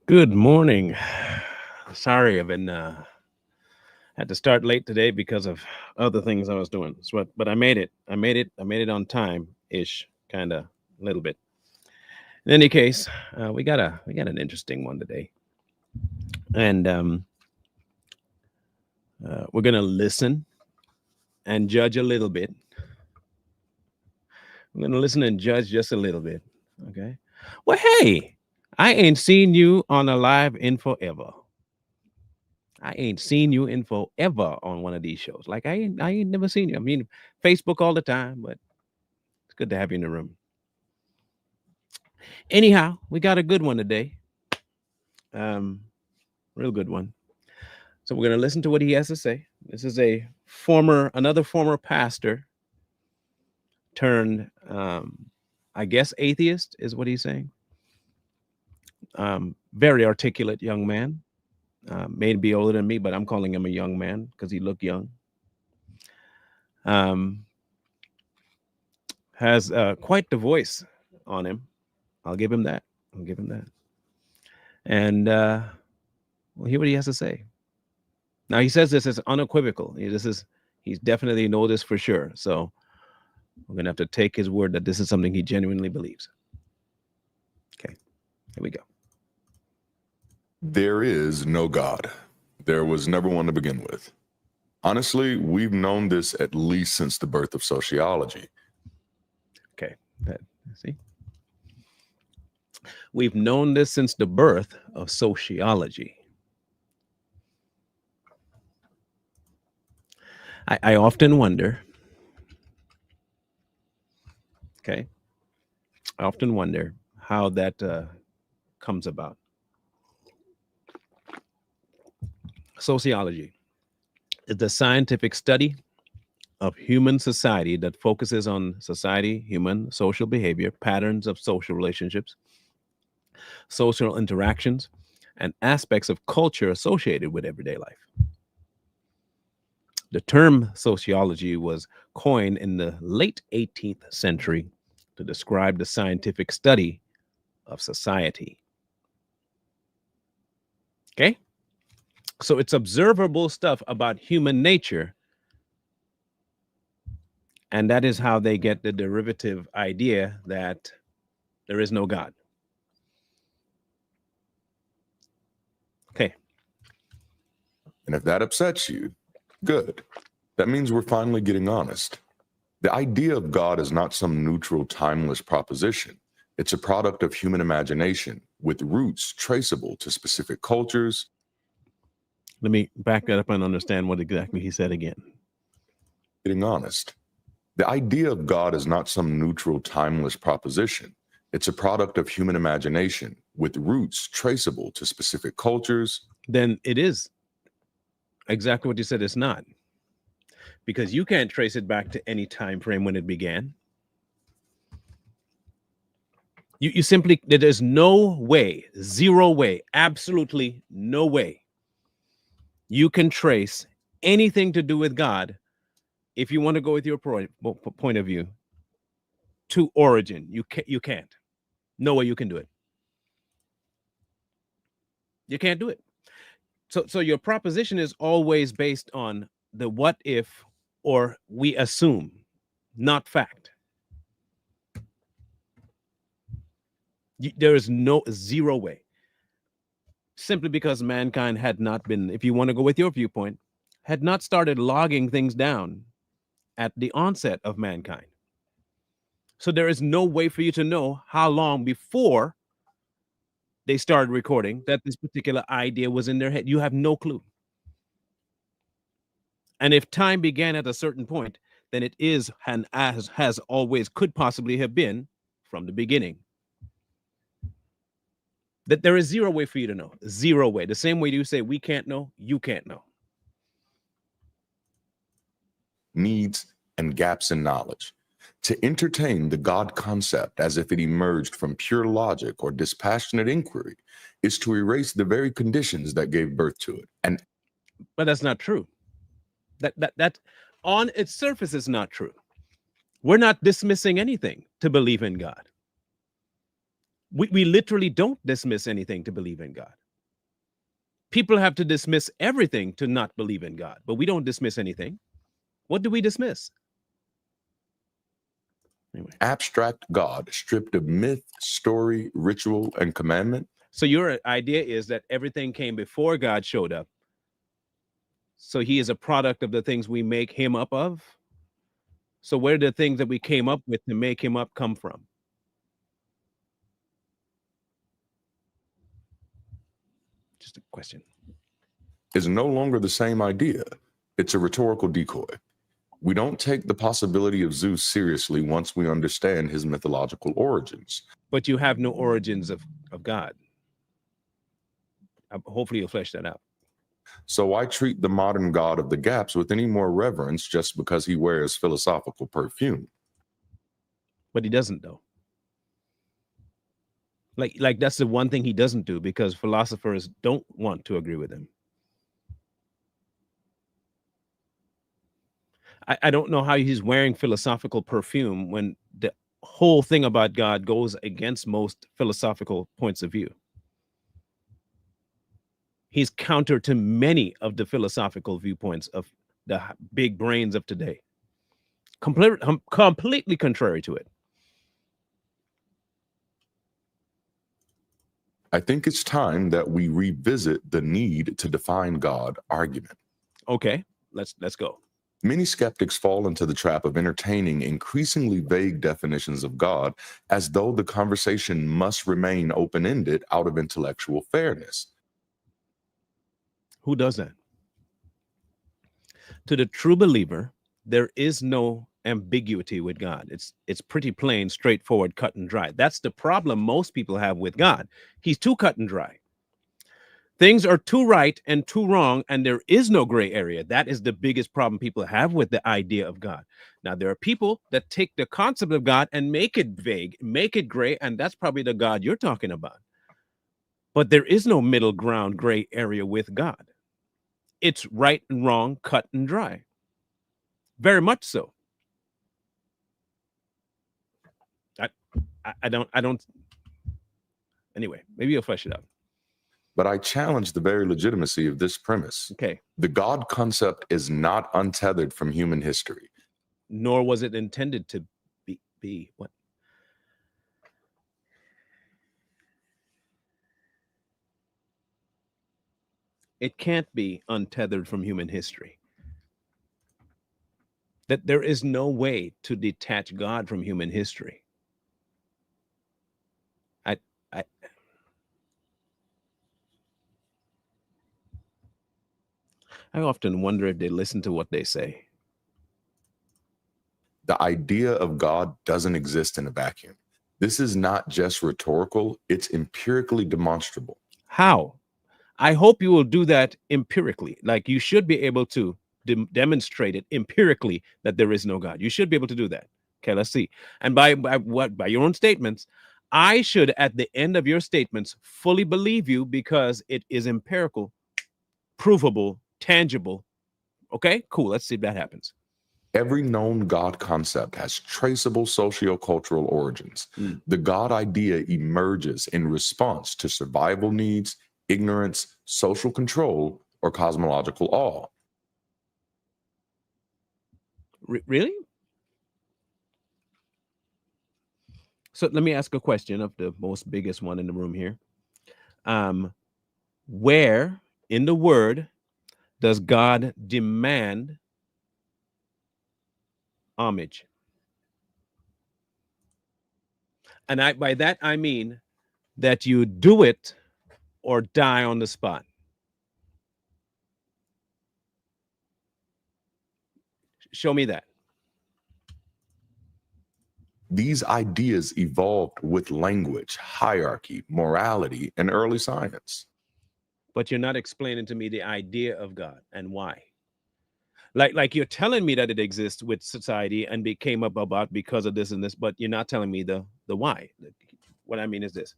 Good morning. Sorry, I've been had to start late today because of other things I was doing. But I made it. I made it on time ish, kind of a little bit. In any case, we got an interesting one today, and we're gonna listen and judge a little bit. We're gonna listen and judge just a little bit. Okay. Well, hey, I ain't seen you on a live in forever. I ain't seen you in forever on one of these shows. Like I ain't never seen you. I mean, Facebook all the time, but it's good to have you in the room. Anyhow, we got a good one today. Um, Real good one. So we're gonna listen to what he has to say. This is another former pastor turned, I guess atheist is what he's saying. Very articulate young man. May be older than me, but I'm calling him a young man because he looked young. Um, has quite the voice on him. I'll give him that. I'll give him that. And we'll hear what he has to say. Now he says this is unequivocal. He's definitely know this for sure. So we're gonna have to take his word that this is something he genuinely believes. Okay, here we go. There is no God. There was never one to begin with. Honestly, we've known this at least since the birth of sociology. Okay, see, we've known this since the birth of sociology. I often wonder. Okay, I often wonder how that comes about. Sociology is the scientific study of human society that focuses on society, human social behavior, patterns of social relationships, social interactions, and aspects of culture associated with everyday life. The term sociology was coined in the late 18th century to describe the scientific study of society. Okay? So it's observable stuff about human nature. And that is how they get the derivative idea that there is no God. Okay. And if that upsets you, good. That means we're finally getting honest. The idea of God is not some neutral, timeless proposition. It's a product of human imagination with roots traceable to specific cultures. Let me back that up and understand what exactly he said again. Getting honest. The idea of God is not some neutral, timeless proposition. It's a product of human imagination with roots traceable to specific cultures. Then it is exactly what you said. It's not, because you can't trace it back to any time frame when it began. You simply, there's no way, zero way, absolutely no way you can trace anything to do with God, if you want to go with your point of view, to origin. You can't. No way you can do it. You can't do it. So your proposition is always based on the what if, or we assume, not fact. There is no zero way. Simply because mankind had not been, if you want to go with your viewpoint, had not started logging things down at the onset of mankind. So there is no way for you to know how long before they started recording that this particular idea was in their head. You have no clue. And if time began at a certain point, then it is, and as has always could possibly have been from the beginning. That there is zero way for you to know. Zero way. The same way you say we can't know, you can't know. Needs and gaps in knowledge. To entertain the God concept as if it emerged from pure logic or dispassionate inquiry is to erase the very conditions that gave birth to it. But that's not true. That on its surface is not true. We're not dismissing anything to believe in God. We literally don't dismiss anything to believe in God. People have to dismiss everything to not believe in God, but we don't dismiss anything. What do we dismiss? Anyway. Abstract God, stripped of myth, story, ritual, and commandment. So your idea is that everything came before God showed up. So he is a product of the things we make him up of. So where did the things that we came up with to make him up come from? Just a question. Is no longer the same idea. It's a rhetorical decoy. We don't take the possibility of Zeus seriously once we understand his mythological origins. But you have no origins of God. Hopefully you'll flesh that out. So why treat the modern God of the gaps with any more reverence just because he wears philosophical perfume? But he doesn't, though. Like that's the one thing he doesn't do, because philosophers don't want to agree with him. I don't know how he's wearing philosophical perfume when the whole thing about God goes against most philosophical points of view. He's counter to many of the philosophical viewpoints of the big brains of today. Completely contrary to it. I think it's time that we revisit the need to define God argument. Okay, let's go. Many skeptics fall into the trap of entertaining increasingly vague definitions of God as though the conversation must remain open-ended out of intellectual fairness. Who does that? To the true believer, there is no ambiguity with God. It's pretty plain, straightforward, cut and dry. That's the problem most people have with God. He's too cut and dry. Things are too right and too wrong, and there is no gray area. That is the biggest problem people have with the idea of God. Now, there are people that take the concept of God and make it vague, make it gray, and that's probably the God you're talking about. But there is no middle ground gray area with God. It's right and wrong, cut and dry. Very much so. I don't. Anyway, maybe you'll flesh it out. But I challenge the very legitimacy of this premise. Okay. The God concept is not untethered from human history. Nor was it intended to be what? It can't be untethered from human history. That there is no way to detach God from human history. I often wonder if they listen to what they say. The idea of God doesn't exist in a vacuum. This is not just rhetorical, it's empirically demonstrable. How? I hope you will do that empirically. Like, you should be able to demonstrate it empirically that there is no God. You should be able to do that. Okay, let's see. And by your own statements, I should, at the end of your statements, fully believe you because it is empirical, provable, tangible. Okay, cool. Let's see if that happens. Every known God concept has traceable sociocultural origins. The God idea emerges in response to survival needs, ignorance, social control, or cosmological awe. Really? So let me ask a question of the most biggest one in the room here. Where in the word does God demand homage? And by that, I mean that you do it or die on the spot. Show me that. These ideas evolved with language, hierarchy, morality, and early science. But you're not explaining to me the idea of God and why. Like you're telling me that it exists with society and came about because of this and this, but you're not telling me the why. What I mean is this.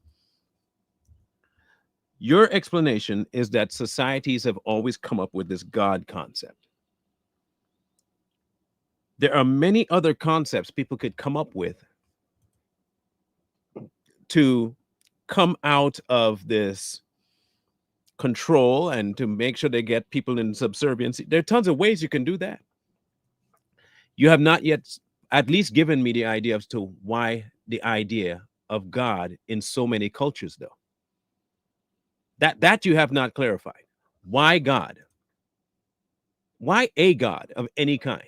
Your explanation is that societies have always come up with this God concept. There are many other concepts people could come up with to come out of this control and to make sure they get people in subserviency. There are tons of ways you can do that. You have not yet at least given me the idea as to why the idea of God in so many cultures, though. That you have not clarified. Why God? Why a God of any kind?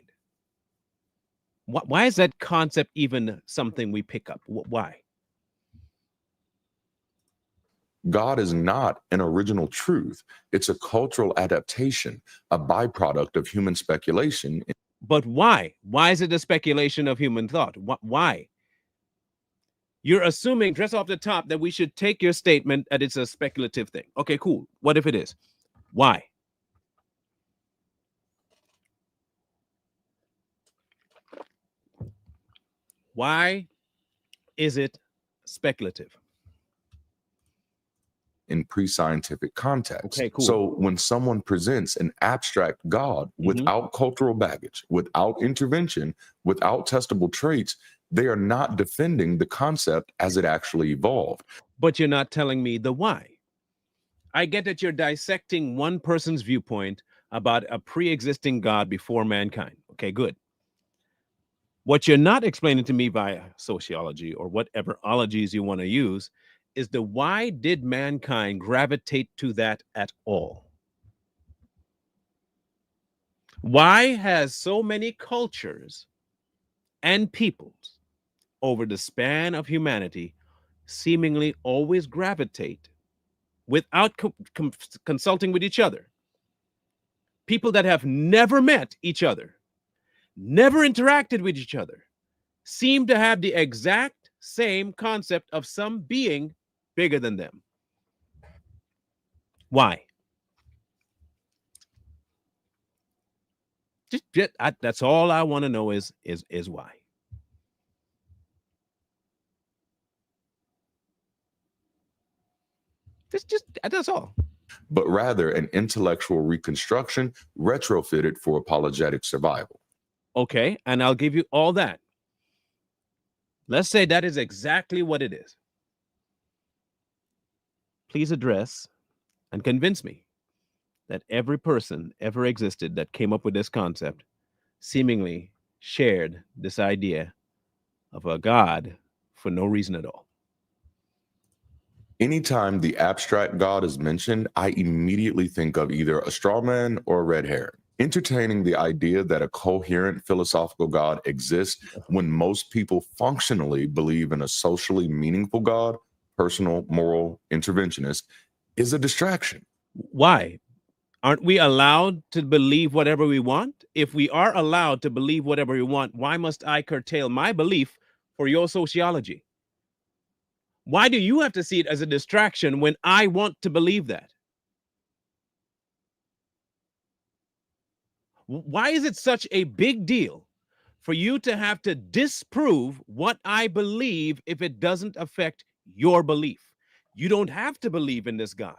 Why is that concept even something we pick up? Why? God is not an original truth. It's a cultural adaptation, a byproduct of human speculation. But why? Why is it a speculation of human thought? Why? You're assuming just off the top that we should take your statement that it's a speculative thing. Okay, cool. What if it is? Why? Why is it speculative? In pre-scientific context. Okay, cool. So when someone presents an abstract God without cultural baggage, without intervention, without testable traits, they are not defending the concept as it actually evolved. But you're not telling me the why. I get that you're dissecting one person's viewpoint about a pre-existing God before mankind. Okay, good. What you're not explaining to me via sociology or whatever ologies you want to use is the why did mankind gravitate to that at all? Why has so many cultures and peoples over the span of humanity seemingly always gravitate without consulting with each other? People that have never met each other, never interacted with each other, seem to have the exact same concept of some being bigger than them. Why? That's all I want to know is why. That's all. But rather an intellectual reconstruction retrofitted for apologetic survival. Okay, and I'll give you all that. Let's say that is exactly what it is. Please address and convince me that every person ever existed that came up with this concept seemingly shared this idea of a God for no reason at all. Anytime the abstract God is mentioned, I immediately think of either a straw man or a red herring. Entertaining the idea that a coherent philosophical God exists when most people functionally believe in a socially meaningful God, personal, moral, interventionist, is a distraction. Why? Aren't we allowed to believe whatever we want? If we are allowed to believe whatever we want, why must I curtail my belief for your sociology? Why do you have to see it as a distraction when I want to believe that? Why is it such a big deal for you to have to disprove what I believe if it doesn't affect your belief? You don't have to believe in this God.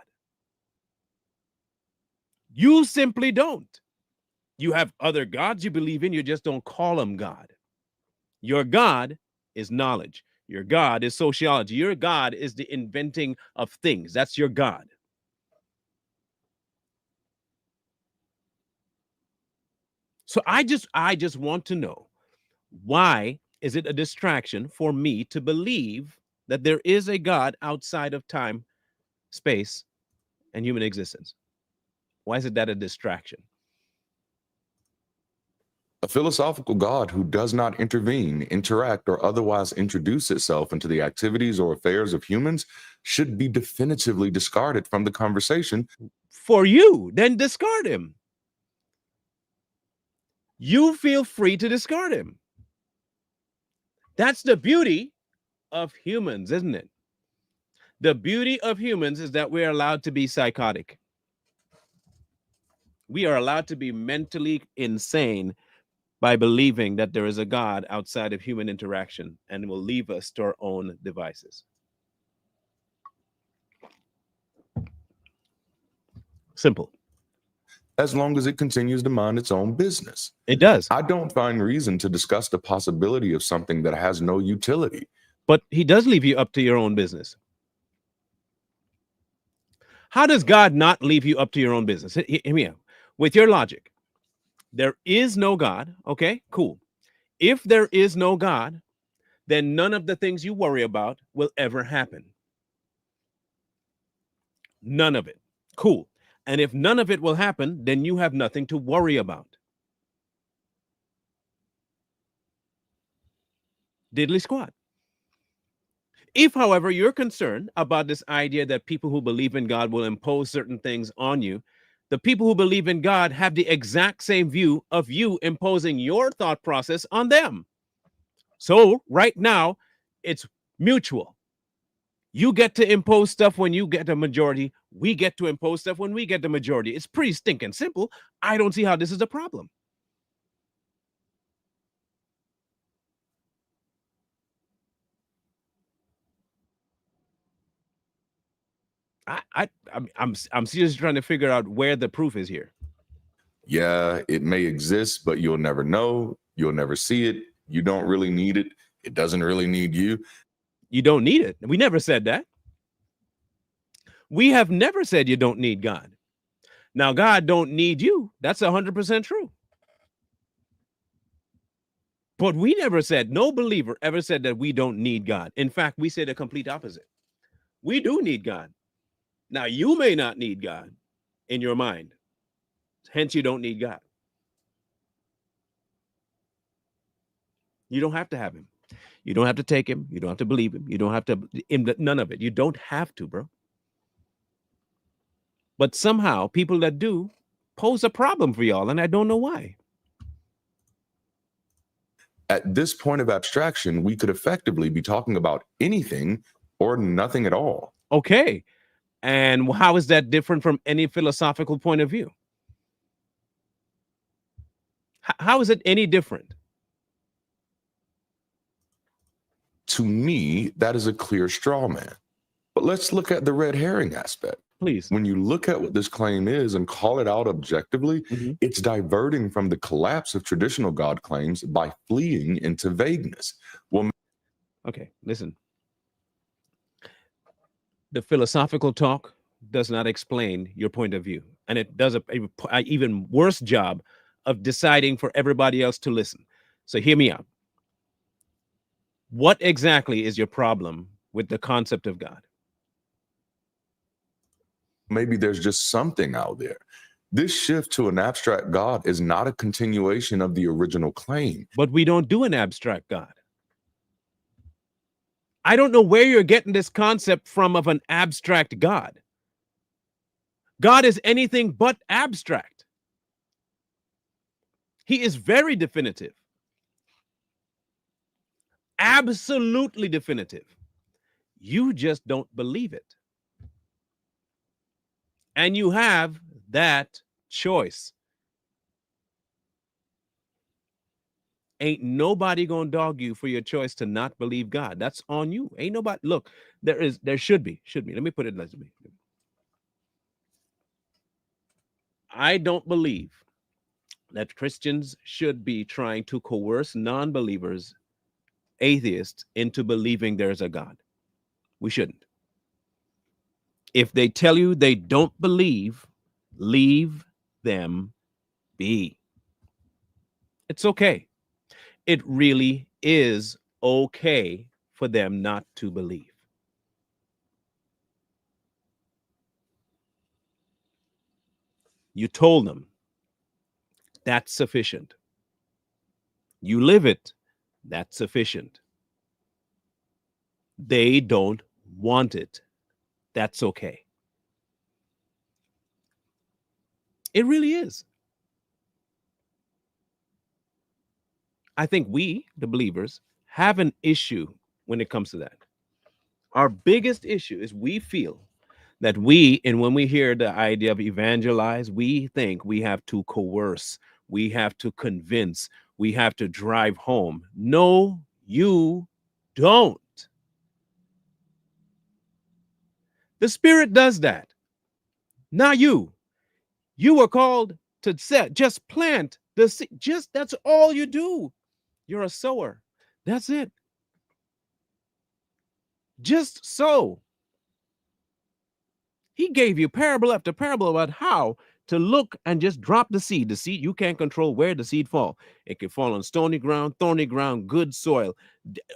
You simply don't. You have other gods you believe in, you just don't call them God. Your God is knowledge. Your God is sociology. Your God is the inventing of things. That's your God. So I just want to know, why is it a distraction for me to believe that there is a God outside of time, space, and human existence? Why is it that a distraction? A philosophical God who does not intervene, interact, or otherwise introduce itself into the activities or affairs of humans should be definitively discarded from the conversation. For you, then discard him. You feel free to discard him. That's the beauty of humans, isn't it? The beauty of humans is that we're allowed to be psychotic. We are allowed to be mentally insane by believing that there is a God outside of human interaction and will leave us to our own devices. Simple. As long as it continues to mind its own business. It does. I don't find reason to discuss the possibility of something that has no utility. But he does leave you up to your own business. How does God not leave you up to your own business? Hear me out. With your logic, there is no God. Okay, cool. If there is no God, then none of the things you worry about will ever happen. None of it. Cool. And if none of it will happen, then you have nothing to worry about. Diddly squat. If, however, you're concerned about this idea that people who believe in God will impose certain things on you, the people who believe in God have the exact same view of you imposing your thought process on them. So, right now, it's mutual. You get to impose stuff when you get a majority. We get to impose stuff when we get the majority. It's pretty stinking simple. I don't see how this is a problem. I'm seriously trying to figure out where the proof is here. Yeah, it may exist, but you'll never know. You'll never see it. You don't really need it. It doesn't really need you. You don't need it. We never said that. We have never said you don't need God. Now, God don't need you. That's 100% true. But we never said, no believer ever said that we don't need God. In fact, we said the complete opposite. We do need God. Now, you may not need God in your mind. Hence, you don't need God. You don't have to have him. You don't have to take him. You don't have to believe him. You don't have to, none of it. You don't have to, bro. But somehow, people that do pose a problem for y'all, and I don't know why. At this point of abstraction, we could effectively be talking about anything or nothing at all. Okay. And how is that different from any philosophical point of view? How is it any different? To me, that is a clear straw man. But let's look at the red herring aspect. Please. When you look at what this claim is and call it out objectively, it's diverting from the collapse of traditional God claims by fleeing into vagueness. Well, okay, listen. The philosophical talk does not explain your point of view, and it does a even worse job of deciding for everybody else to listen. So hear me out. What exactly is your problem with the concept of God? maybe there's just something out there. This shift to an abstract God is not a continuation of the original claim. But we don't do an abstract God. I don't know where you're getting this concept from of an abstract God. God is anything but abstract. He is very definitive. Absolutely definitive. You just don't believe it. And you have that choice. Ain't nobody gonna dog you for your choice to not believe God. That's on you. Ain't nobody. Look, there should be. Let me put it this way. I don't believe that Christians should be trying to coerce non-believers, atheists, into believing there's a God. We shouldn't. If they tell you they don't believe, leave them be. It's okay. It really is okay for them not to believe. You told them that's sufficient. You live it, that's sufficient. They don't want it. That's okay. It really is. I think we, the believers, have an issue when it comes to that. Our biggest issue is we feel that and when we hear the idea of evangelize, we think we have to coerce, we have to convince, we have to drive home. No, you don't. The Spirit does that. Not you. You were called to just plant the seed. That's all you do. You're a sower. That's it. Just sow. He gave you parable after parable about how to look and just drop the seed. The seed, you can't control where the seed fall. It could fall on stony ground, thorny ground, good soil.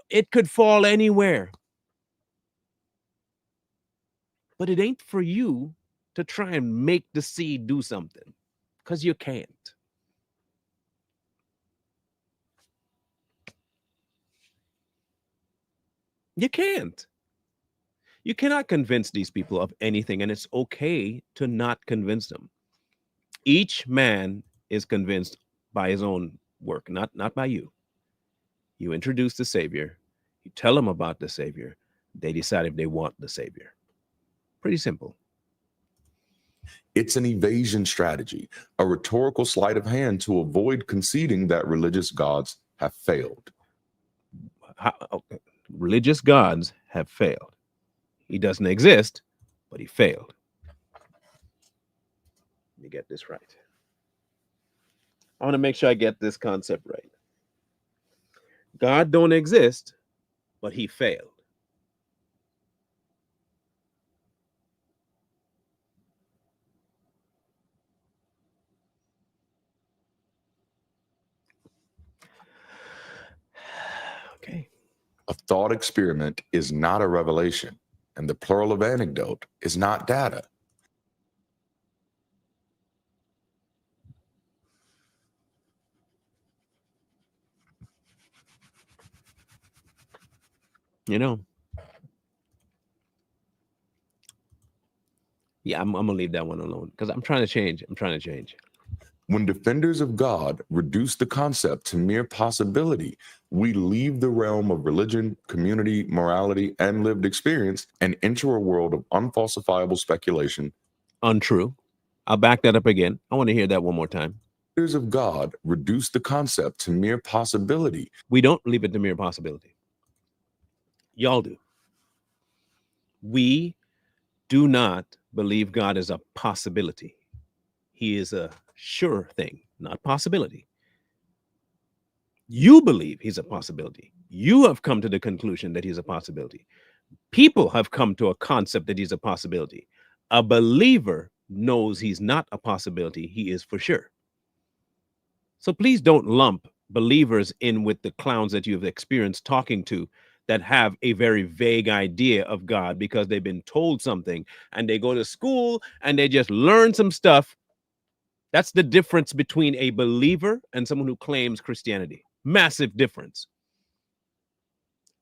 It could fall anywhere. But it ain't for you to try and make the seed do something, because you can't. You can't. You cannot convince these people of anything, and it's okay to not convince them. Each man is convinced by his own work, not by you. You introduce the Savior, you tell them about the Savior, they decide if they want the Savior. Pretty simple. It's an evasion strategy, a rhetorical sleight of hand to avoid conceding that religious gods have failed. Okay. Religious gods have failed. He doesn't exist, but he failed. Let me get this right. I want to make sure I get this concept right. God don't exist, but he failed. Okay. A thought experiment is not a revelation, and the plural of anecdote is not data. You know, yeah, I'm gonna leave that one alone because I'm trying to change. When defenders of God reduce the concept to mere possibility, we leave the realm of religion, community, morality, and lived experience and enter a world of unfalsifiable speculation. Untrue. I'll back that up again. I want to hear that one more time. Defenders of God reduce the concept to mere possibility. We don't leave it to mere possibility. Y'all do. We do not believe God is a possibility. He is a sure thing, not possibility. You believe he's a possibility. You have come to the conclusion that he's a possibility. People have come to a concept that he's a possibility. A believer knows he's not a possibility. He is for sure. So please don't lump believers in with the clowns that you've experienced talking to that have a very vague idea of God because they've been told something and they go to school and they just learn some stuff. That's the difference between a believer and someone who claims Christianity. Massive difference.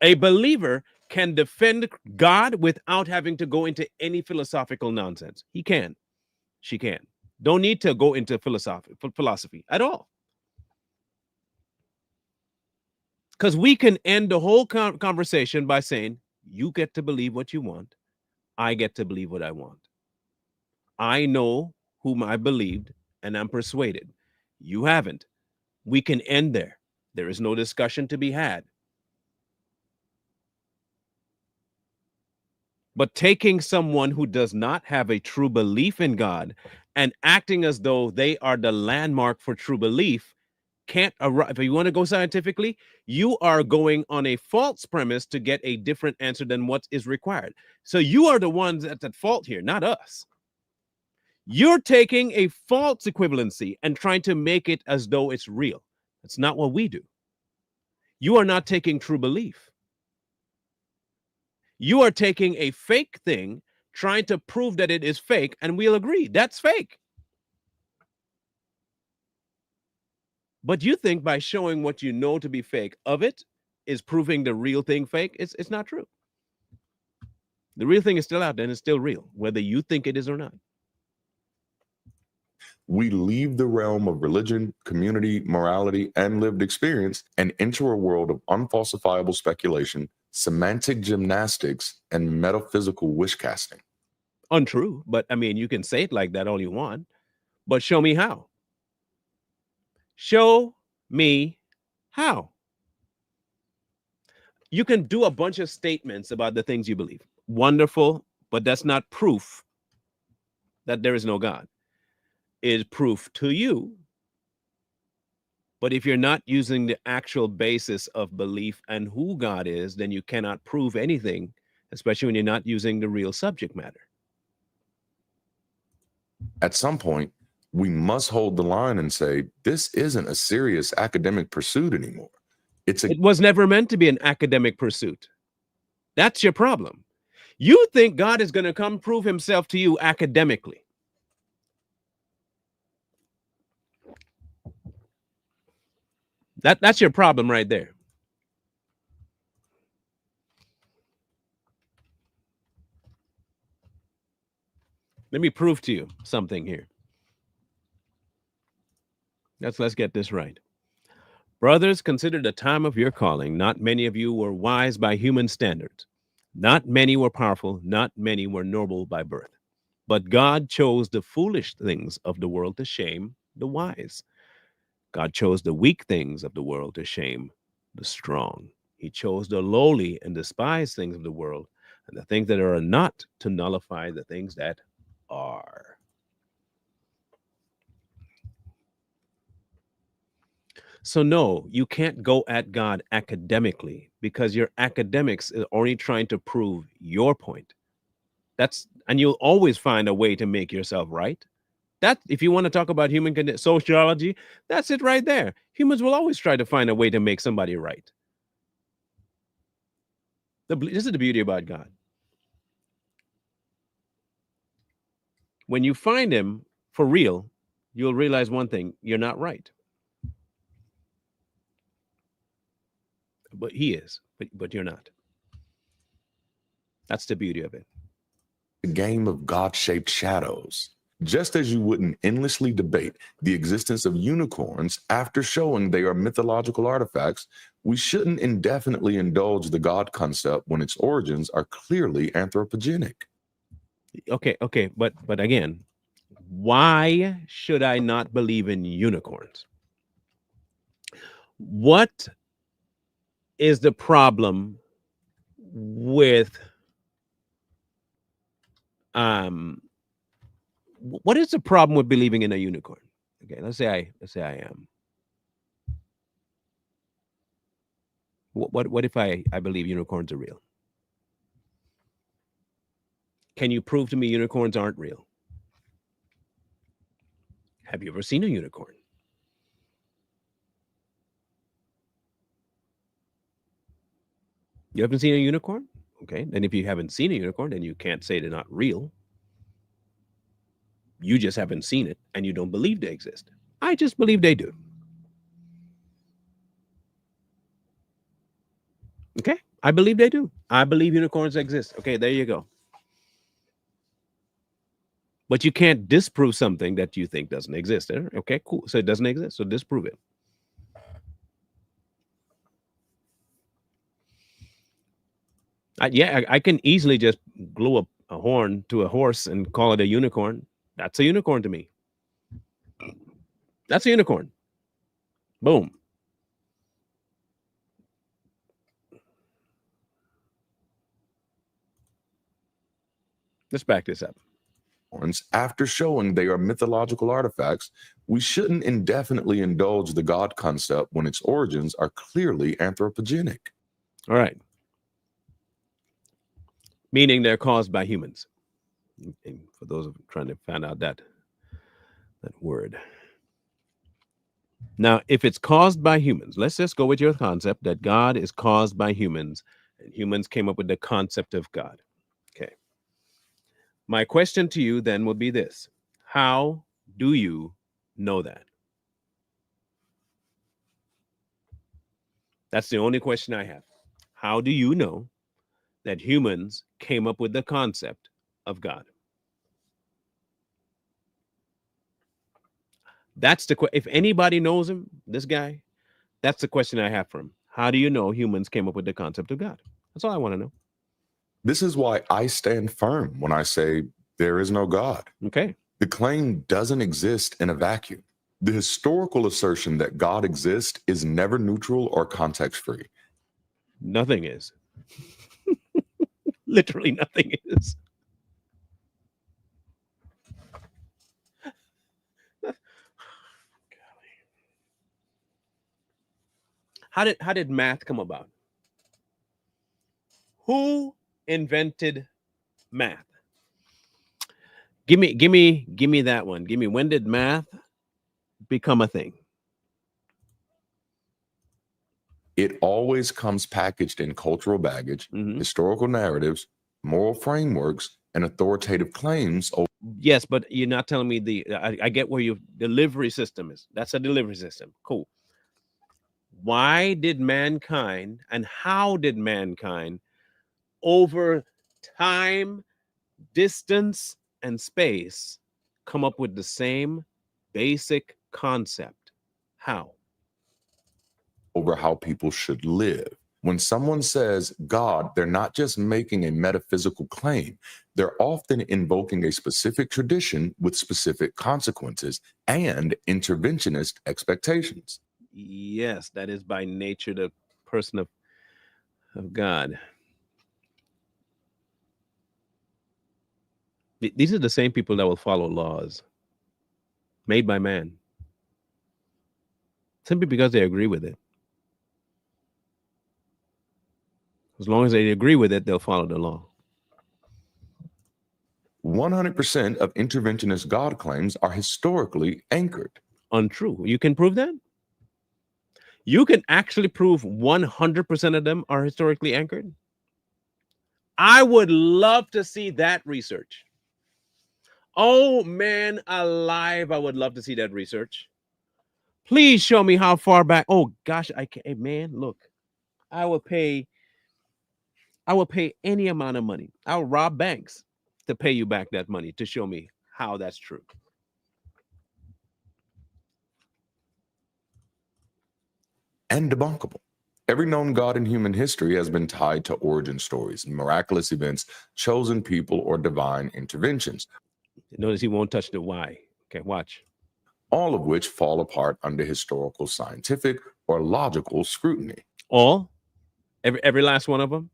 A believer can defend God without having to go into any philosophical nonsense. He can. She can. Don't need to go into philosophy at all. Because we can end the whole conversation by saying, you get to believe what you want. I get to believe what I want. I know whom I believed and I'm persuaded. You haven't. We can end there. There is no discussion to be had. But taking someone who does not have a true belief in God and acting as though they are the landmark for true belief can't arrive. If you want to go scientifically, you are going on a false premise to get a different answer than what is required. So you are the ones that's at fault here, not us. You're taking a false equivalency and trying to make it as though it's real. That's not what we do. You are not taking true belief. You are taking a fake thing, trying to prove that it is fake, and we'll agree that's fake. But you think by showing what you know to be fake of it is proving the real thing fake. It's not true. The real thing is still out there and it's still real, whether you think it is or not. We leave the realm of religion, community, morality, and lived experience and enter a world of unfalsifiable speculation, semantic gymnastics, and metaphysical wish casting. Untrue, but I mean, you can say it like that all you want, but show me how. Show me how. You can do a bunch of statements about the things you believe. Wonderful, but that's not proof that there is no God. It is proof to you. But if you're not using the actual basis of belief and who God is, then you cannot prove anything, especially when you're not using the real subject matter. At some point, we must hold the line and say, this isn't a serious academic pursuit anymore. It was never meant to be an academic pursuit. That's your problem. You think God is going to come prove himself to you academically. That's your problem right there. Let me prove to you something here. Let's get this right. Brothers, consider the time of your calling. Not many of you were wise by human standards. Not many were powerful. Not many were noble by birth. But God chose the foolish things of the world to shame the wise. God chose the weak things of the world to shame the strong. He chose the lowly and despised things of the world and the things that are not to nullify the things that are. So, no, you can't go at God academically because your academics is only trying to prove your point. And you'll always find a way to make yourself right. That, if you want to talk about sociology, that's it right there. Humans will always try to find a way to make somebody right. This is the beauty about God. When you find him for real, you'll realize one thing: you're not right. But he is, but you're not. That's the beauty of it. A game of God-shaped shadows. Just as you wouldn't endlessly debate the existence of unicorns after showing they are mythological artifacts, we shouldn't indefinitely indulge the God concept when its origins are clearly anthropogenic. Okay, but again, why should I not believe in unicorns? What is the problem with what is the problem with believing in a unicorn? Okay, let's say I am. What if I believe unicorns are real? Can you prove to me unicorns aren't real? Have you ever seen a unicorn? You haven't seen a unicorn? Okay, then if you haven't seen a unicorn, then you can't say they're not real. You just haven't seen it and you don't believe they exist. I just believe they do. Okay, I believe they do. I believe unicorns exist. Okay, there you go. But you can't disprove something that you think doesn't exist. Okay, cool. So it doesn't exist. So disprove it. I can easily just glue a horn to a horse and call it a unicorn. That's a unicorn to me. That's a unicorn. Boom. Let's back this up. After showing they are mythological artifacts, we shouldn't indefinitely indulge the God concept when its origins are clearly anthropogenic. All right. Meaning they're caused by humans. And for those of trying to find out that word. Now, if it's caused by humans, let's just go with your concept that God is caused by humans and humans came up with the concept of God. Okay. My question to you then would be this: how do you know that? That's the only question I have. How do you know that humans came up with the concept of God? That's the question. If anybody knows him, this guy, that's the question I have for him. How do you know humans came up with the concept of God? That's all I want to know. This is why I stand firm when I say there is no God. Okay. The claim doesn't exist in a vacuum. The historical assertion that God exists is never neutral or context-free. Nothing is. Literally nothing is. How did math come about? Who invented math? Give me that one. Give me, when did math become a thing? It always comes packaged in cultural baggage, Mhm. historical narratives, moral frameworks, and authoritative claims. Yes, but you're not telling me I get where your delivery system is. That's a delivery system. Cool. Why did mankind and how did mankind over time, distance, and space come up with the same basic concept? How? Over how people should live. When someone says God, they're not just making a metaphysical claim, they're often invoking a specific tradition with specific consequences and interventionist expectations. Yes, that is by nature the person of God. These are the same people that will follow laws made by man simply because they agree with it. As long as they agree with it, they'll follow the law. 100% of interventionist God claims are historically anchored. Untrue. You can prove that? You can actually prove 100% of them are historically anchored? I would love to see that research. Oh man, alive, I would love to see that research. Please show me how far back. Oh gosh, I can't. Hey, man, look, I will pay. I will pay any amount of money. I'll rob banks to pay you back that money to show me how that's true. And debunkable. Every known God in human history has been tied to origin stories, miraculous events, chosen people, or divine interventions, Notice he won't touch the why. Okay, watch. all of which fall apart under historical, scientific, or logical scrutiny. All, every last one of them.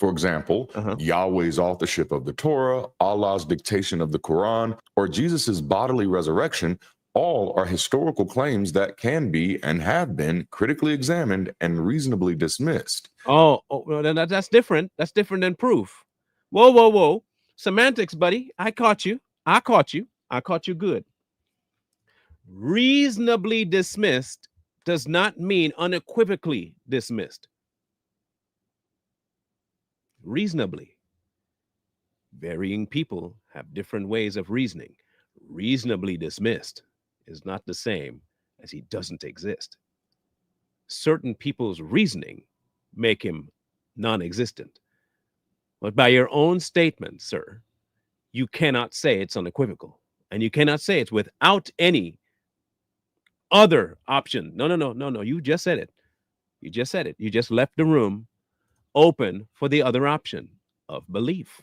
For example, Uh-huh. Yahweh's authorship of the Torah, Allah's dictation of the Quran, or Jesus' bodily resurrection all are historical claims that can be and have been critically examined and reasonably dismissed. Well, then that's different. That's different than proof. Whoa, whoa, whoa. Semantics, buddy. I caught you. I caught you. I caught you good. Reasonably dismissed does not mean unequivocally dismissed. Reasonably. Varying people have different ways of reasoning. Reasonably dismissed is not the same as he doesn't exist. Certain people's reasoning make him non-existent. But by your own statement, sir, you cannot say it's unequivocal. And you cannot say it's without any other option. No, no, no, no, no. You just said it. You just said it. You just left the room open for the other option of belief.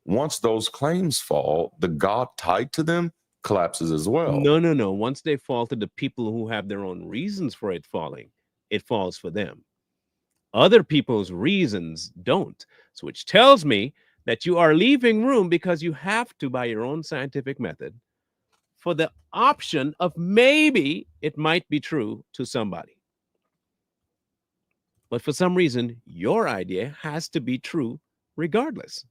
Once those claims fall, the God tied to them collapses as well. No, no, no. Once they fall to the people who have their own reasons for it falling, it falls for them. Other people's reasons don't. So, which tells me that you are leaving room because you have to, by your own scientific method, for the option of maybe it might be true to somebody. But for some reason, your idea has to be true regardless.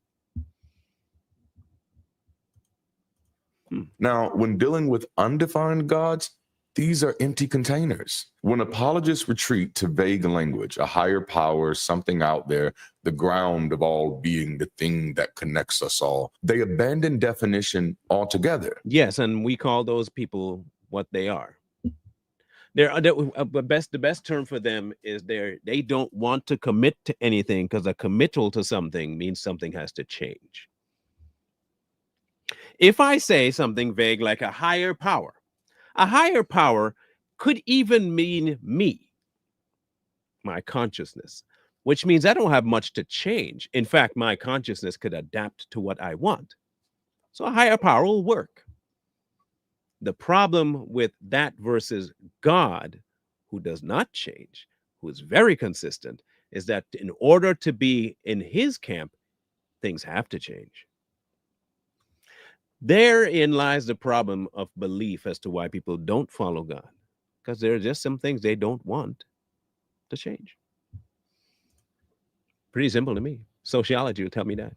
Now, when dealing with undefined gods, these are empty containers. When apologists retreat to vague language, a higher power, something out there, the ground of all being, the thing that connects us all, they abandon definition altogether. Yes, and we call those people what they are. The best term for them is they don't want to commit to anything because a committal to something means something has to change. If I say something vague like a higher power could even mean me, my consciousness, which means I don't have much to change. In fact, my consciousness could adapt to what I want. So a higher power will work. The problem with that versus God, who does not change, who is very consistent, is that in order to be in his camp, things have to change. Therein lies the problem of belief as to why people don't follow God, because there are just some things they don't want to change. Pretty simple to me. Sociology will tell me that.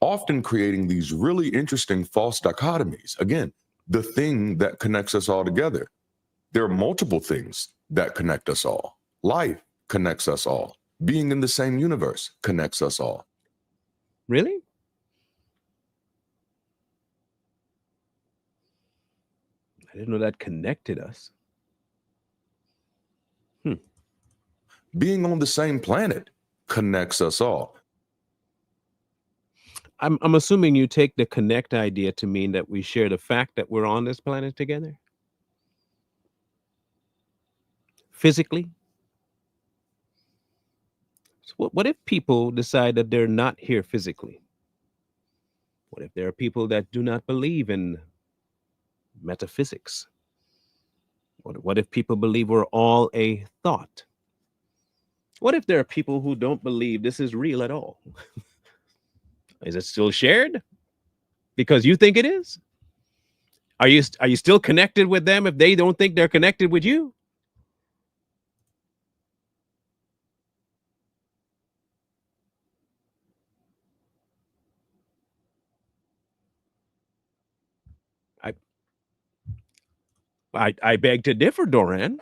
Often creating these really interesting false dichotomies. Again, the thing that connects us all together. There are multiple things that connect us all. Life connects us all. Being in the same universe connects us all. Really? I didn't know that connected us. Being on the same planet connects us all. I'm assuming you take the connect idea to mean that we share the fact that we're on this planet together? Physically? So what if people decide that they're not here physically? What if there are people that do not believe in metaphysics? What if people believe we're all a thought? What if there are people who don't believe this is real at all? Is it still shared because you think it is? Are you still connected with them if they don't think they're connected with you? I beg to differ, Doran.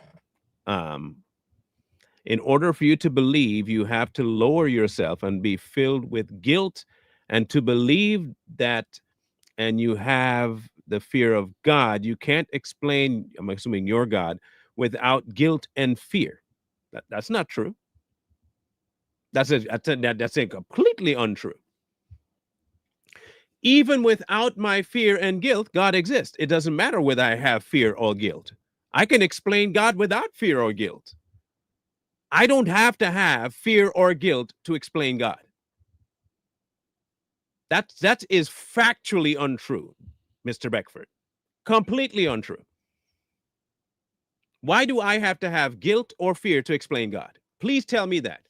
In order for you to believe, you have to lower yourself and be filled with guilt, and to believe that, and you have the fear of God. You can't explain, I'm assuming your God, without guilt and fear. That's not true. That's completely untrue. Even without my fear and guilt, God exists. It doesn't matter whether I have fear or guilt. I can explain God without fear or guilt. I don't have to have fear or guilt to explain God. That is factually untrue, Mr. Beckford. Completely untrue. Why do I have to have guilt or fear to explain God? Please tell me that.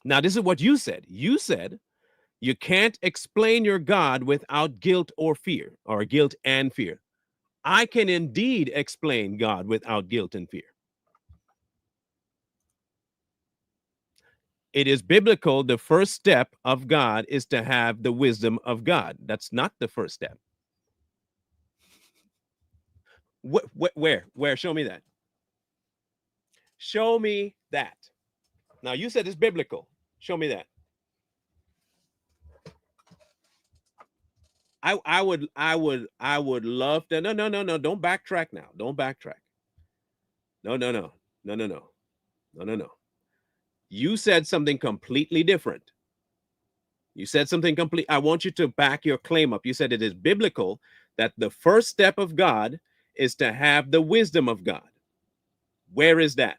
Now, this is what you said. You said you can't explain your God without guilt or fear, or guilt and fear. I can indeed explain God without guilt and fear. It is biblical. The first step of God is to have the wisdom of God. That's not the first step. Where? Show me that. Show me that. Now, you said it's biblical. Show me that. I would love to. No. Don't backtrack now. Don't backtrack. No. You said something completely different. You said something complete. I want you to back your claim up. You said it is biblical that the first step of God is to have the wisdom of God. Where is that?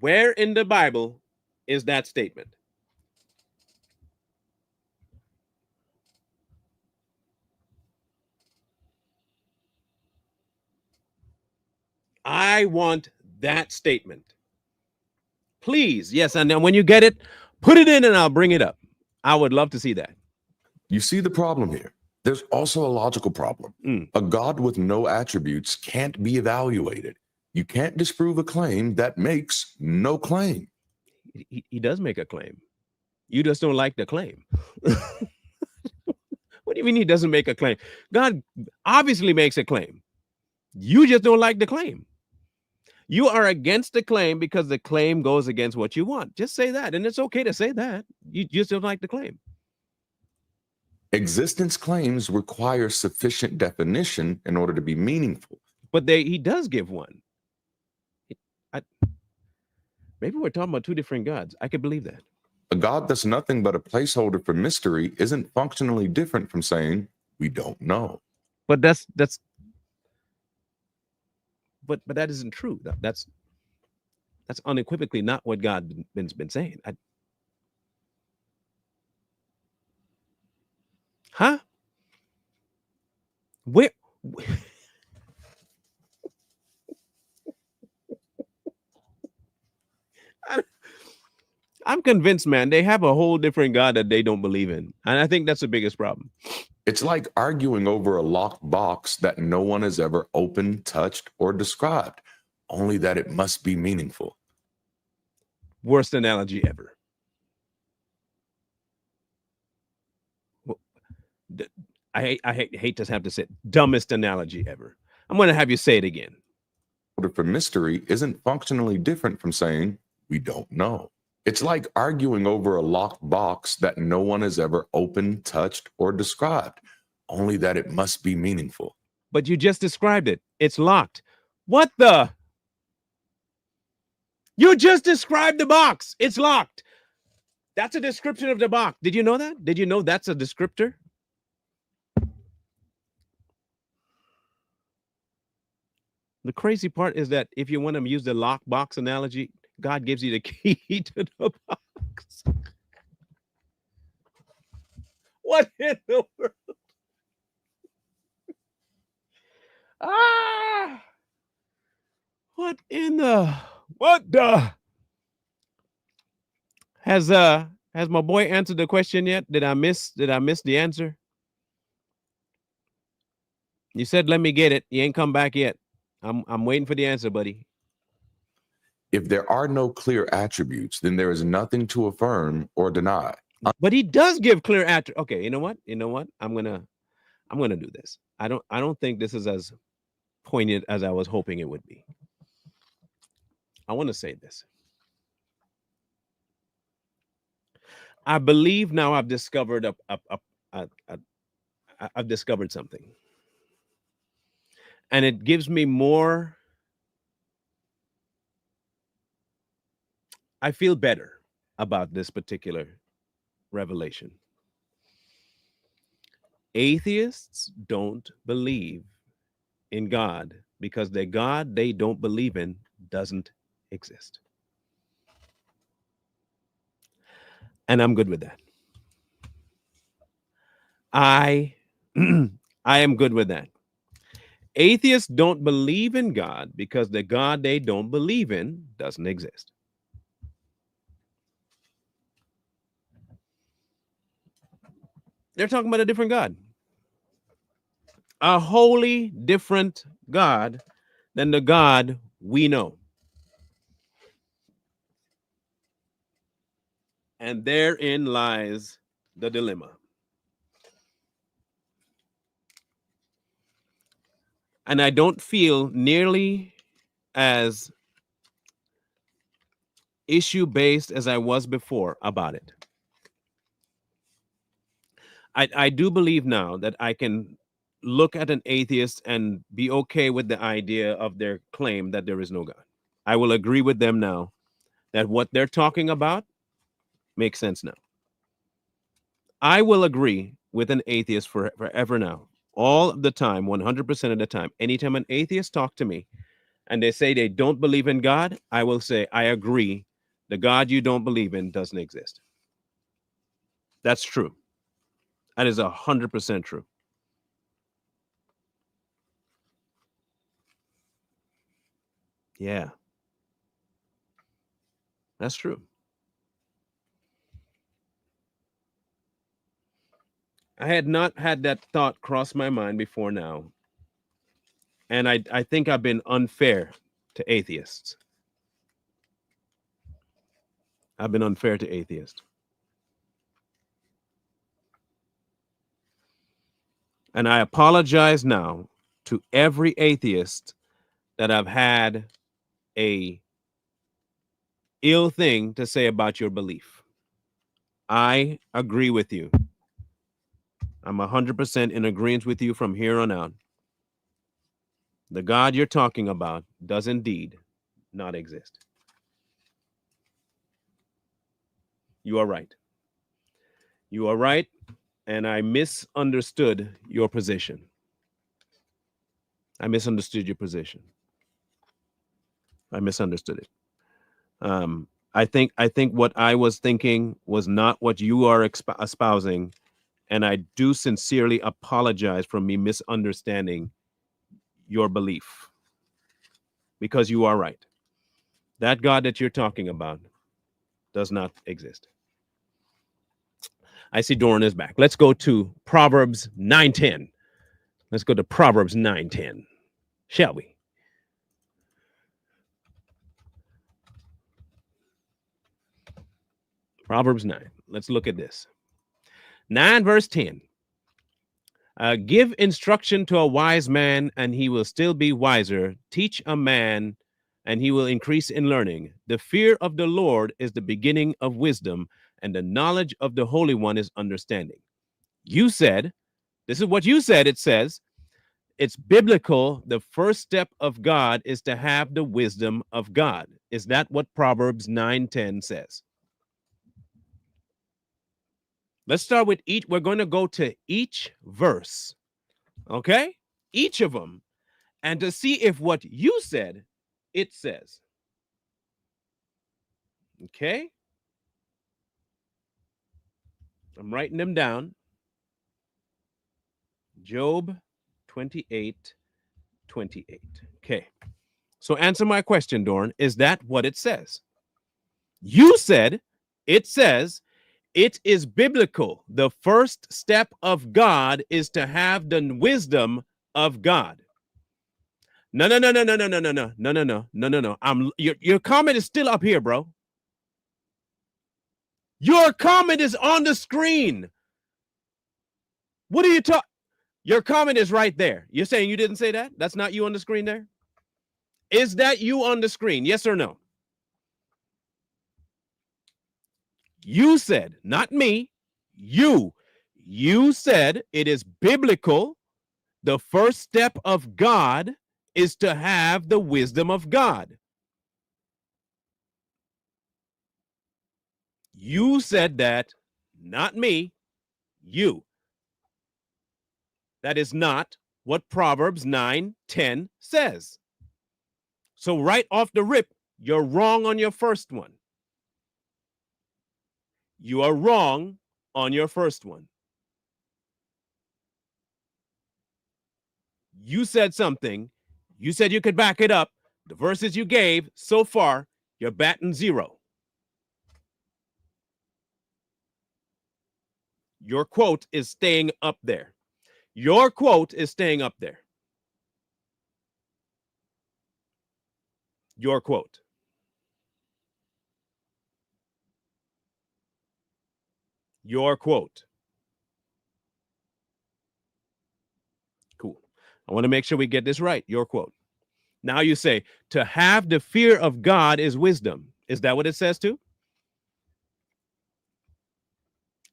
Where in the Bible is that statement? I want that statement. Please. Yes. And then when you get it, put it in and I'll bring it up. I would love to see that. You see the problem here. There's also a logical problem. A God with no attributes can't be evaluated. You can't disprove a claim that makes no claim. He does make a claim. You just don't like the claim. What do you mean he doesn't make a claim? God obviously makes a claim. You just don't like the claim. You are against the claim because the claim goes against what you want. Just say that. And it's okay to say that. You just don't like the claim. Existence claims require sufficient definition in order to be meaningful. But he does give one. Maybe we're talking about two different gods. I could believe that. A God that's nothing but a placeholder for mystery isn't functionally different from saying we don't know. But that's but that isn't true. That's unequivocally not what God's been saying. Huh? Where? I'm convinced, man, they have a whole different God that they don't believe in. And I think that's the biggest problem. It's like arguing over a locked box that no one has ever opened, touched, or described. only that it must be meaningful. Worst analogy ever. Well, I hate to have to say it, dumbest analogy ever. I'm going to have you say it again. For mystery isn't functionally different from saying we don't know. It's like arguing over a locked box that no one has ever opened, touched, or described, only that it must be meaningful. But you just described it. It's locked. What the? You just described the box. It's locked. That's a description of the box. Did you know that? Did you know that's a descriptor? The crazy part is that if you want to use the lockbox analogy, God gives you the key to the box. What in the world? Ah! What in the what the? Has my boy answered the question yet? Did I miss the answer? You said let me get it. You ain't come back yet. I'm waiting for the answer, buddy. If there are no clear attributes, then there is nothing to affirm or deny. But he does give clear attributes. Okay, you know what? You know what? I'm gonna do this. I don't think this is as poignant as I was hoping it would be. I want to say this. I believe now I've discovered I've discovered something. And it gives me more. I feel better about this particular revelation. Atheists don't believe in God because the God they don't believe in doesn't exist. And I'm good with that. I am good with that. Atheists don't believe in God because the God they don't believe in doesn't exist. They're talking about a different God. A wholly different God than the God we know. And therein lies the dilemma. And I don't feel nearly as issue-based as I was before about it. I do believe now that I can look at an atheist and be okay with the idea of their claim that there is no God. I will agree with them now that what they're talking about makes sense now. I will agree with an atheist forever now, all the time, 100% of the time. Anytime an atheist talks to me and they say they don't believe in God, I will say, I agree. The God you don't believe in doesn't exist. That's true. That is 100% true. Yeah. That's true. I had not had that thought cross my mind before now. And I think I've been unfair to atheists. I've been unfair to atheists. And I apologize now to every atheist that I've had a ill thing to say about your belief. I agree with you. I'm 100% in agreement with you from here on out. The God you're talking about does indeed not exist. You are right. You are right, and I misunderstood your position. I misunderstood your position. I misunderstood it. I think what I was thinking was not what you are espousing, and I do sincerely apologize for me misunderstanding your belief, because you are right. That God that you're talking about does not exist. I see Doran is back. Let's go to Proverbs 9:10. Let's go to Proverbs 9:10. Shall we? Proverbs 9. Let's look at this. 9 verse 10. Give instruction to a wise man, and he will still be wiser. Teach a man, and he will increase in learning. The fear of the Lord is the beginning of wisdom, and the knowledge of the Holy One is understanding. You said, this is what you said. It says, it's biblical. The first step of God is to have the wisdom of God. Is that what Proverbs 9:10 says? Let's start with each. We're going to go to each verse, okay? Each of them, and to see if what you said, it says. Okay? I'm writing them down. Job 28:28. Okay. So answer my question, Dorn. Is that what it says? You said it says it is biblical. The first step of God is to have the wisdom of God. No, no, no, no, no, no, no, no, no, no, no, no, no, no, no. Your comment is still up here, bro. Your comment is on the screen. What are you talking? Your comment is right there. You're saying you didn't say that? That's not you on the screen there? Is that you on the screen? Yes or no? You said, not me, you. You said it is biblical. The first step of God is to have the wisdom of God. You said that, not me, you. That is not what Proverbs 9:10 says. So right off the rip, you're wrong on your first one. You are wrong on your first one. You said something. You said you could back it up. The verses you gave so far, you're batting zero. Your quote is staying up there. Your quote is staying up there. Your quote. Your quote. Cool. I want to make sure we get this right. Your quote. Now you say, to have the fear of God is wisdom. Is that what it says too?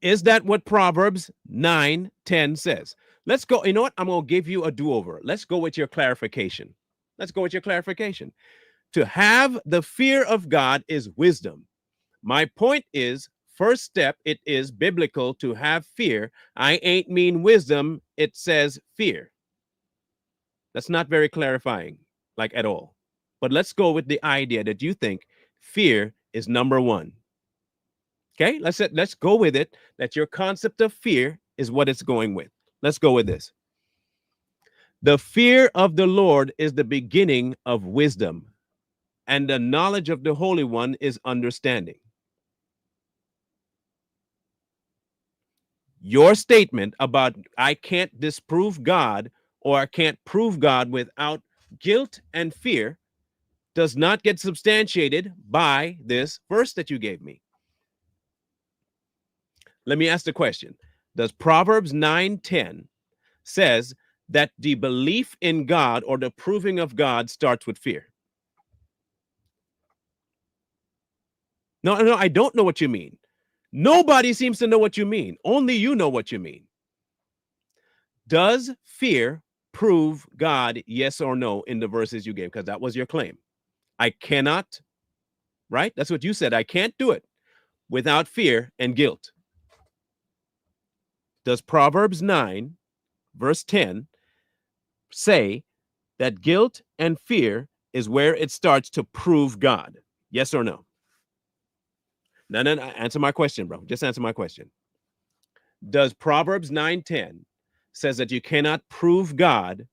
Is that what Proverbs 9:10 says? Let's go. You know what? I'm going to give you a do-over. Let's go with your clarification. Let's go with your clarification. To have the fear of God is wisdom. My point is, first step, it is biblical to have fear. I ain't mean wisdom. It says fear. That's not very clarifying, like at all. But let's go with the idea that you think fear is number one. Okay, let's go with it, that your concept of fear is what it's going with. Let's go with this. The fear of the Lord is the beginning of wisdom, and the knowledge of the Holy One is understanding. Your statement about I can't disprove God or I can't prove God without guilt and fear does not get substantiated by this verse that you gave me. Let me ask the question. Does Proverbs 9:10 says that the belief in God or the proving of God starts with fear? No, no, I don't know what you mean. Nobody seems to know what you mean. Only you know what you mean. Does fear prove God, yes or no, in the verses you gave? Because that was your claim. I cannot, right? That's what you said. I can't do it without fear and guilt. Does Proverbs 9, verse 10, say that guilt and fear is where it starts to prove God? Yes or no? No, no, no. Answer my question, bro. Just answer my question. Does Proverbs 9:10 says that you cannot prove God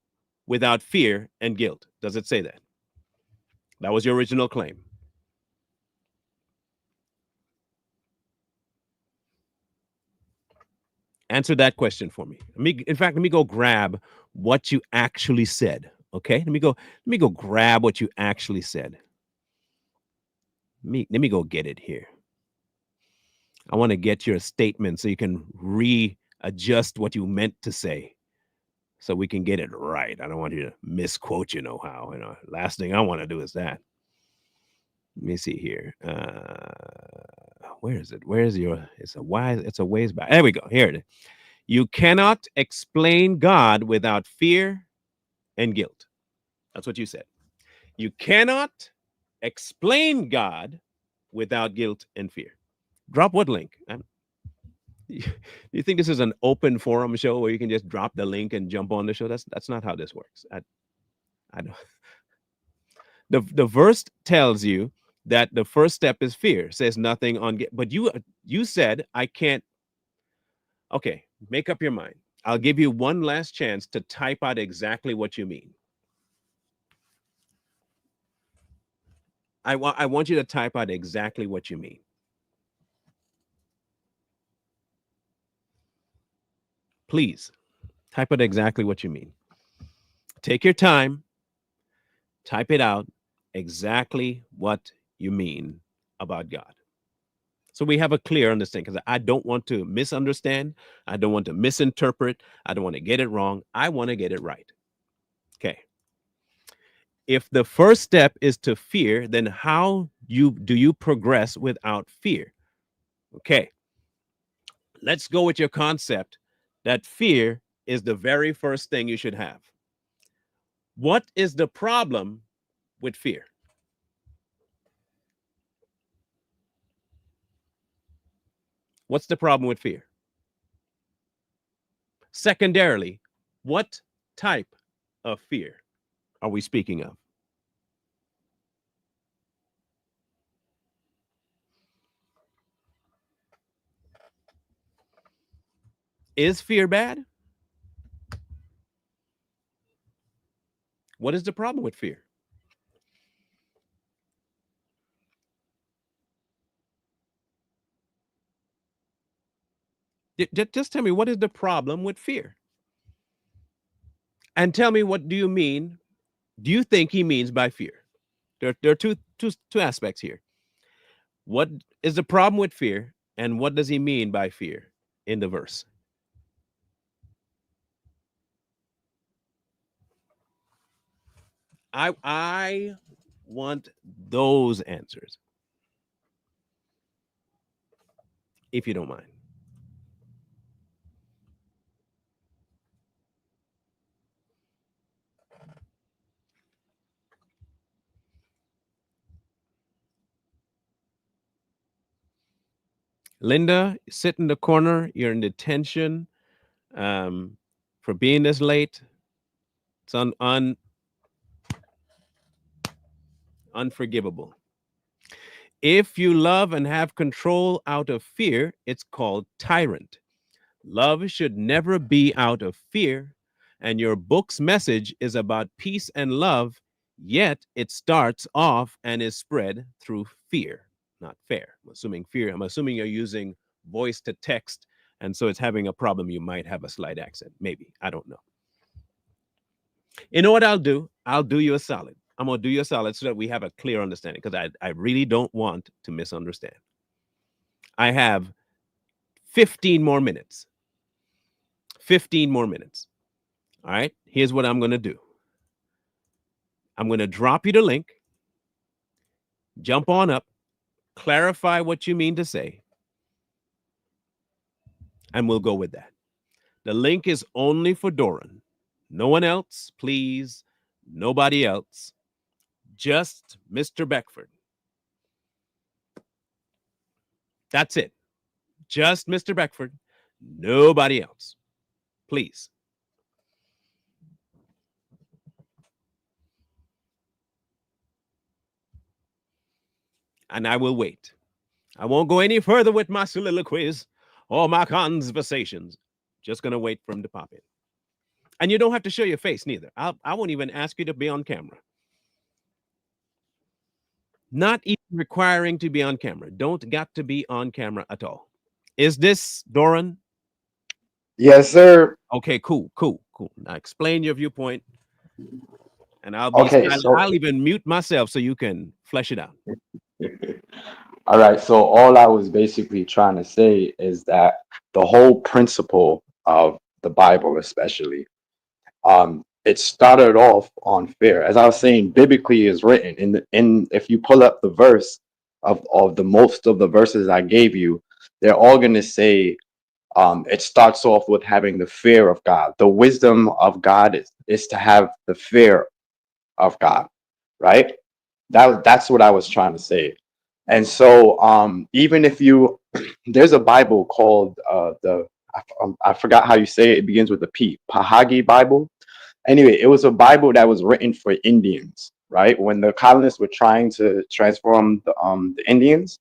without fear and guilt? Does it say that? That was your original claim. Answer that question for me. In fact, let me go grab what you actually said. Okay, let me go grab what you actually said. Let me go get it here. I want to get your statement so you can readjust what you meant to say so we can get it right. I don't want you to misquote, how. Last thing I want to do is that. Let me see here. Where is it? Where is your? It's a ways back. There we go. Here it is. You cannot explain God without fear and guilt. That's what you said. You cannot explain God without guilt and fear. Drop what link? You think this is an open forum show where you can just drop the link and jump on the show? That's not how this works. I don't. The verse tells you that the first step is fear. Says nothing on, but you said I can't. Okay, make up your mind. I'll give you one last chance to type out exactly what you mean. I want you to type out exactly what you mean. Please type out exactly what you mean. Take your time, type it out exactly what you mean about God. So we have a clear understanding, because I don't want to misunderstand. I don't want to misinterpret. I don't want to get it wrong. I want to get it right. Okay. If the first step is to fear, then how do you progress without fear? Okay. Let's go with your concept that fear is the very first thing you should have. What is the problem with fear? What's the problem with fear? Secondarily, what type of fear are we speaking of? Is fear bad? What is the problem with fear? Just tell me, what is the problem with fear? And tell me, what do you mean? Do you think he means by fear? There are two aspects here. What is the problem with fear, and what does he mean by fear in the verse? I want those answers, if you don't mind. Linda, sit in the corner. You're in detention for being this late. It's unforgivable. If you love and have control out of fear, it's called tyrant. Love should never be out of fear, and your book's message is about peace and love, yet it starts off and is spread through fear, not fair. I'm assuming fear. I'm assuming you're using voice to text, and so it's having a problem. You might have a slight accent. Maybe. I don't know. You know what I'll do? I'll do you a solid. I'm going to do you a solid so that we have a clear understanding, because I really don't want to misunderstand. I have 15 more minutes. 15 more minutes. All right. Here's what I'm going to do. I'm going to drop you the link. Jump on up. Clarify what you mean to say. And we'll go with that. The link is only for Doran. No one else, please. Nobody else. Just Mr. Beckford. That's it. Just Mr. Beckford. Nobody else. Please. And I will wait. I won't go any further with my soliloquies or my conversations. Just going to wait for him to pop in. And you don't have to show your face neither. I won't even ask you to be on camera. Not even requiring to be on camera. Don't got to be on camera at all. Is this Doran? Yes, sir. Okay, cool. Now explain your viewpoint, and I'll be Okay, silent. so I'll even mute myself so you can flesh it out. All right. So all I was basically trying to say is that the whole principle of the Bible, especially, it started off on fear. As I was saying, biblically is written in if you pull up the verse of the most of the verses I gave you, they're all gonna say it starts off with having the fear of God. The wisdom of God is to have the fear of God, right? That's what I was trying to say. And so even if you there's a Bible called I forgot how you say it. It begins with a P. Pahagi Bible. Anyway, it was a Bible that was written for Indians, right? When the colonists were trying to transform the Indians,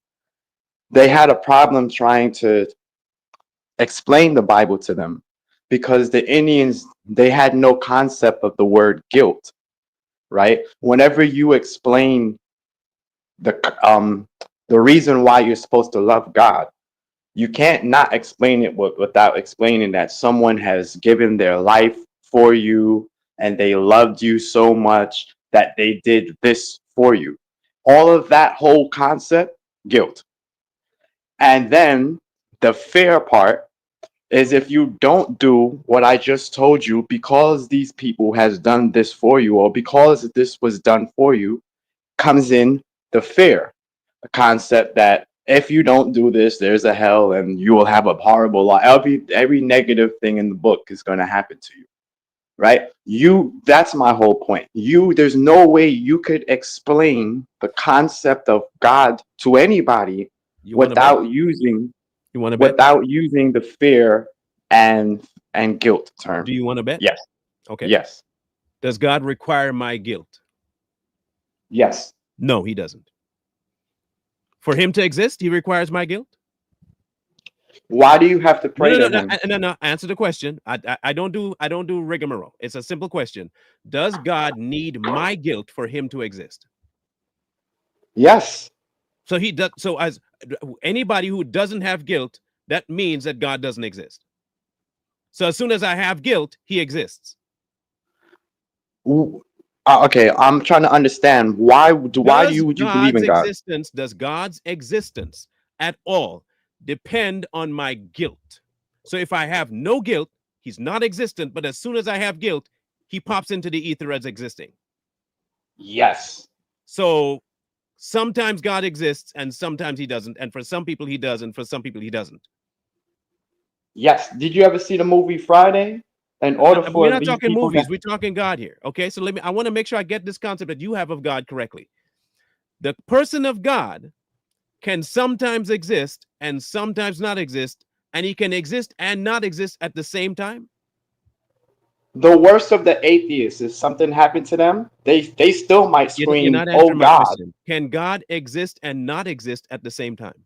they had a problem trying to explain the Bible to them because the Indians, they had no concept of the word guilt, right? Whenever you explain the the reason why you're supposed to love God, you can't not explain it without explaining that someone has given their life for you and they loved you so much that they did this for you. All of that whole concept, guilt. And then the fair part is if you don't do what I just told you because these people has done this for you or because this was done for you, comes in the fear, a concept that if you don't do this, there's a hell and you will have a horrible life. Every negative thing in the book is going to happen to you, right? That's my whole point. There's no way you could explain the concept of God to anybody You want to bet? without using You want to bet? the fear and guilt Do term. you want to bet? Yes, Okay. yes, Does God require my guilt? yes. No, he doesn't. For him to exist, he requires my guilt? Why do you have to No, pray no, no, to no, him? no. Answer the question. I don't do rigmarole. It's a simple question. Does God need my guilt for him to exist? Yes. So he does. So as anybody who doesn't have guilt, that means that God doesn't exist. So as soon as I have guilt, he exists. Okay, I'm trying to understand Does would you believe God's in God? existence, does God's existence at all depend on my guilt? So if I have no guilt, he's not existent, but as soon as I have guilt, he pops into the ether as existing. Yes. So sometimes God exists and sometimes he doesn't. And for some people he does, and for some people he doesn't. Yes. Did you ever see the movie Friday? In No, order we're for not these talking people movies, that we're talking God here. Okay. So I want to make sure I get this concept that you have of God correctly. The person of God can sometimes exist and sometimes not exist, and he can exist and not exist at the same time. the worst of the atheists, if something happened to them, they still might You're scream, not "Oh answering my God." question. Can God exist and not exist at the same time?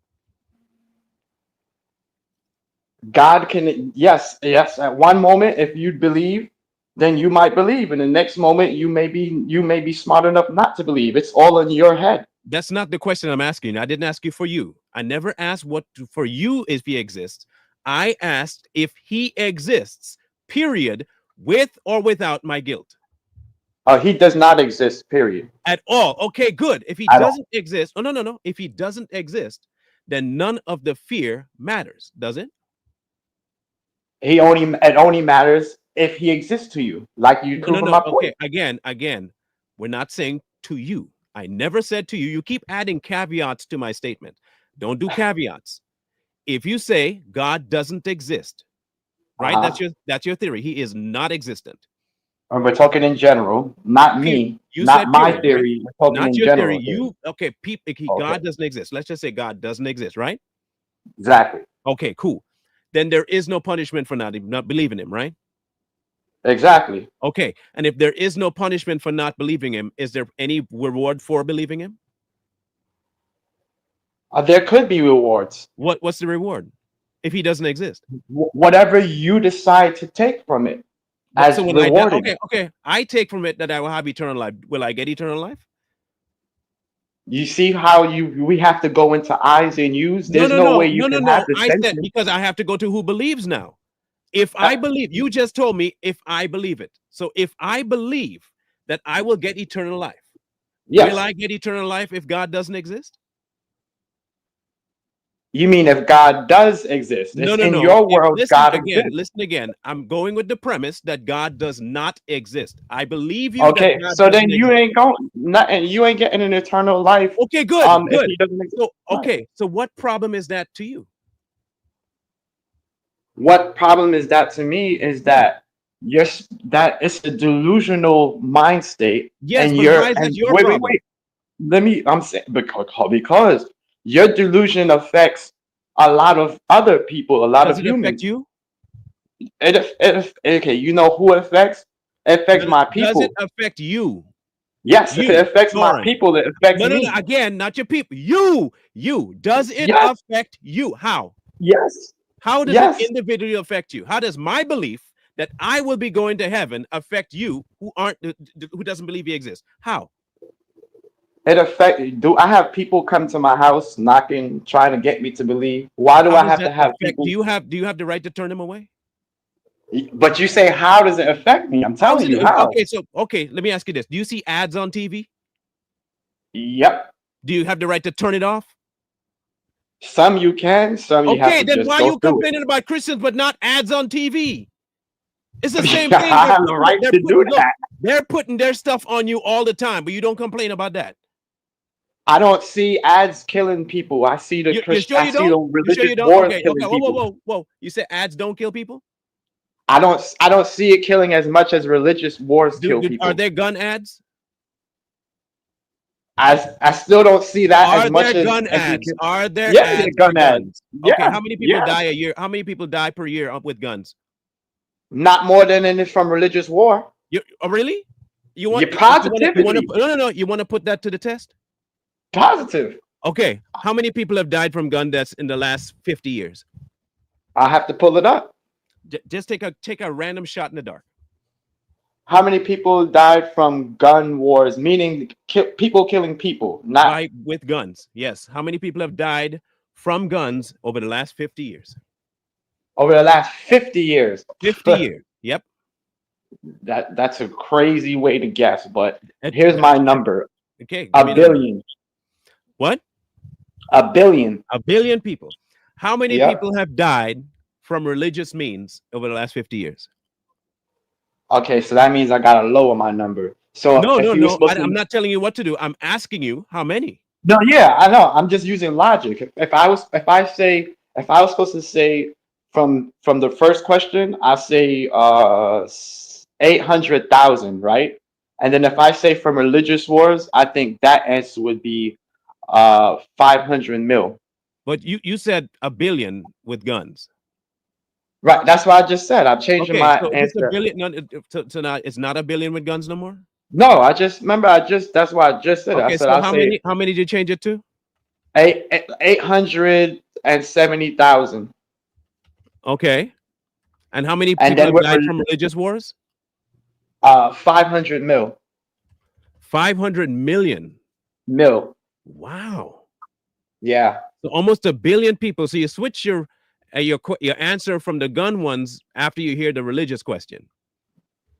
God can, yes, yes. At one moment, if you believe, then you might believe. And the next moment you may be smart enough not to believe. It's all in your head. That's not the question I'm asking. I didn't ask you for you. I never asked for you if he exists. I asked if he exists, period, with or without my guilt. He does not exist, period. At all. Okay, good. If he At all. doesn't exist, oh, no, no, no. If he doesn't exist, then none of the fear matters, does it? It only matters if he exists to you. Like you No, no, proving no. my Okay, point. again, we're not saying to you. I never said to you. You keep adding caveats to my statement. Don't do caveats. If you say God doesn't exist, right? Uh-huh. That's your theory. He is not existent. And we're talking in general, not me, You not said my period, right? theory. We're talking Not in your theory. general here. You okay? Okay. God doesn't exist. Let's just say God doesn't exist, right? Exactly. Okay, cool. Then there is no punishment for not believing him, right? Exactly. Okay. And if there is no punishment for not believing him, is there any reward for believing him? There could be rewards. What's the reward if he doesn't exist? Whatever you decide to take from it So as when I die, rewarding. okay, I take from it that I will have eternal life. Will I get eternal life? You see how we have to go into eyes and use. No, There's no, no way no, you no, no, can have no. the I said senses. because I have to go to who believes now. If I Uh, believe, you just told me if I believe it. So if I believe that I will get eternal life, will yes. I get eternal life if God doesn't exist? You mean if God does exist? No, It's no, in no. your world, God exists. Listen again. I'm going with the premise that God does not exist. I believe you that Okay, God so then doesn't you exist. ain't going nothing. You ain't getting an eternal life. Okay, good, If good. he doesn't exist. So, Right. okay, so what problem is that to you? What problem is that to me is Yeah. that that it's a delusional mind state, Yes, and but why is that your wait, problem? wait. I'm saying because your delusion affects a lot of other people, a lot Does of it affect humans. you? Okay, you know who it affects? It affects my Does it people. affect you? Yes, if it You, affects my Doran. people, it affects No, no, no. me. Again, not your people. You. Does it Yes, affect you? How? yes, How does it yes. individually affect you? How does my belief that I will be going to heaven affect you who doesn't believe he exists? How? It affect. Do I have people come to my house knocking, trying to get me to believe? Why do How I does have that to have affect? people? Do you have the right to turn them away? But you say, how does it affect me? I'm How's telling it you how. okay? So okay, let me ask you this: do you see ads on TV? Yep. Do you have the right to turn it off? Some you can, some you have Okay, to then just why are go you through it. complaining about Christians but not ads on TV? It's the same thing. I have the right to do that. They're putting their stuff on you all the time, but you don't complain about that. I don't see ads killing people. I see the You sure I you see the don't? You sure religious you don't? wars Okay, okay. killing Whoa, whoa, people. whoa. You said ads don't kill people? I don't see it killing as much as religious wars kill Are people. there gun ads? I still don't see that as Are there much gun as you ads? can. Are there Yeah, yeah, ads for gun ads. guns? Okay, Yeah, how many people yeah. die a year? How many people die per year with guns? Not more than any from religious war. Really? You want You're you want to positively no, you want to put that to the test? positive. Okay, how many people have died from gun deaths in the last 50 years? I have to pull it up. Just take a random shot in the dark. How many people died from gun wars? Meaning people killing people, not With guns. Yes. How many people have died from guns over the last 50 years? over the last 50 years. 50 years. Yep. That's a crazy way to guess, but It- here's my number. okay, give me A a number. billion. What? A billion. A billion people. How many Yep. people have died from religious means over the last 50 years? Okay, so that means I gotta lower my number. So No, if no, you were no. supposed I'm to, not telling you what to do. I'm asking you how many. no, yeah, I know. I'm just using logic. If I was supposed to say from the first question, I say 800,000, right? And then if I say from religious wars, I think that answer would be 500 mil. But you said a billion with guns. Right, that's what I just said. I'm changing Okay, my so is this a answer. billion? No, so now it's not a billion with guns no more. No, I just remember. That's why I just said it. I Okay, said so I'll say how many did you change it to? 870,000, Okay, and how many and people then have with died from religious wars? 500 mil. 500 million. Mil. Wow. Yeah. So almost a billion people. So you switch your answer from the gun ones after you hear the religious question.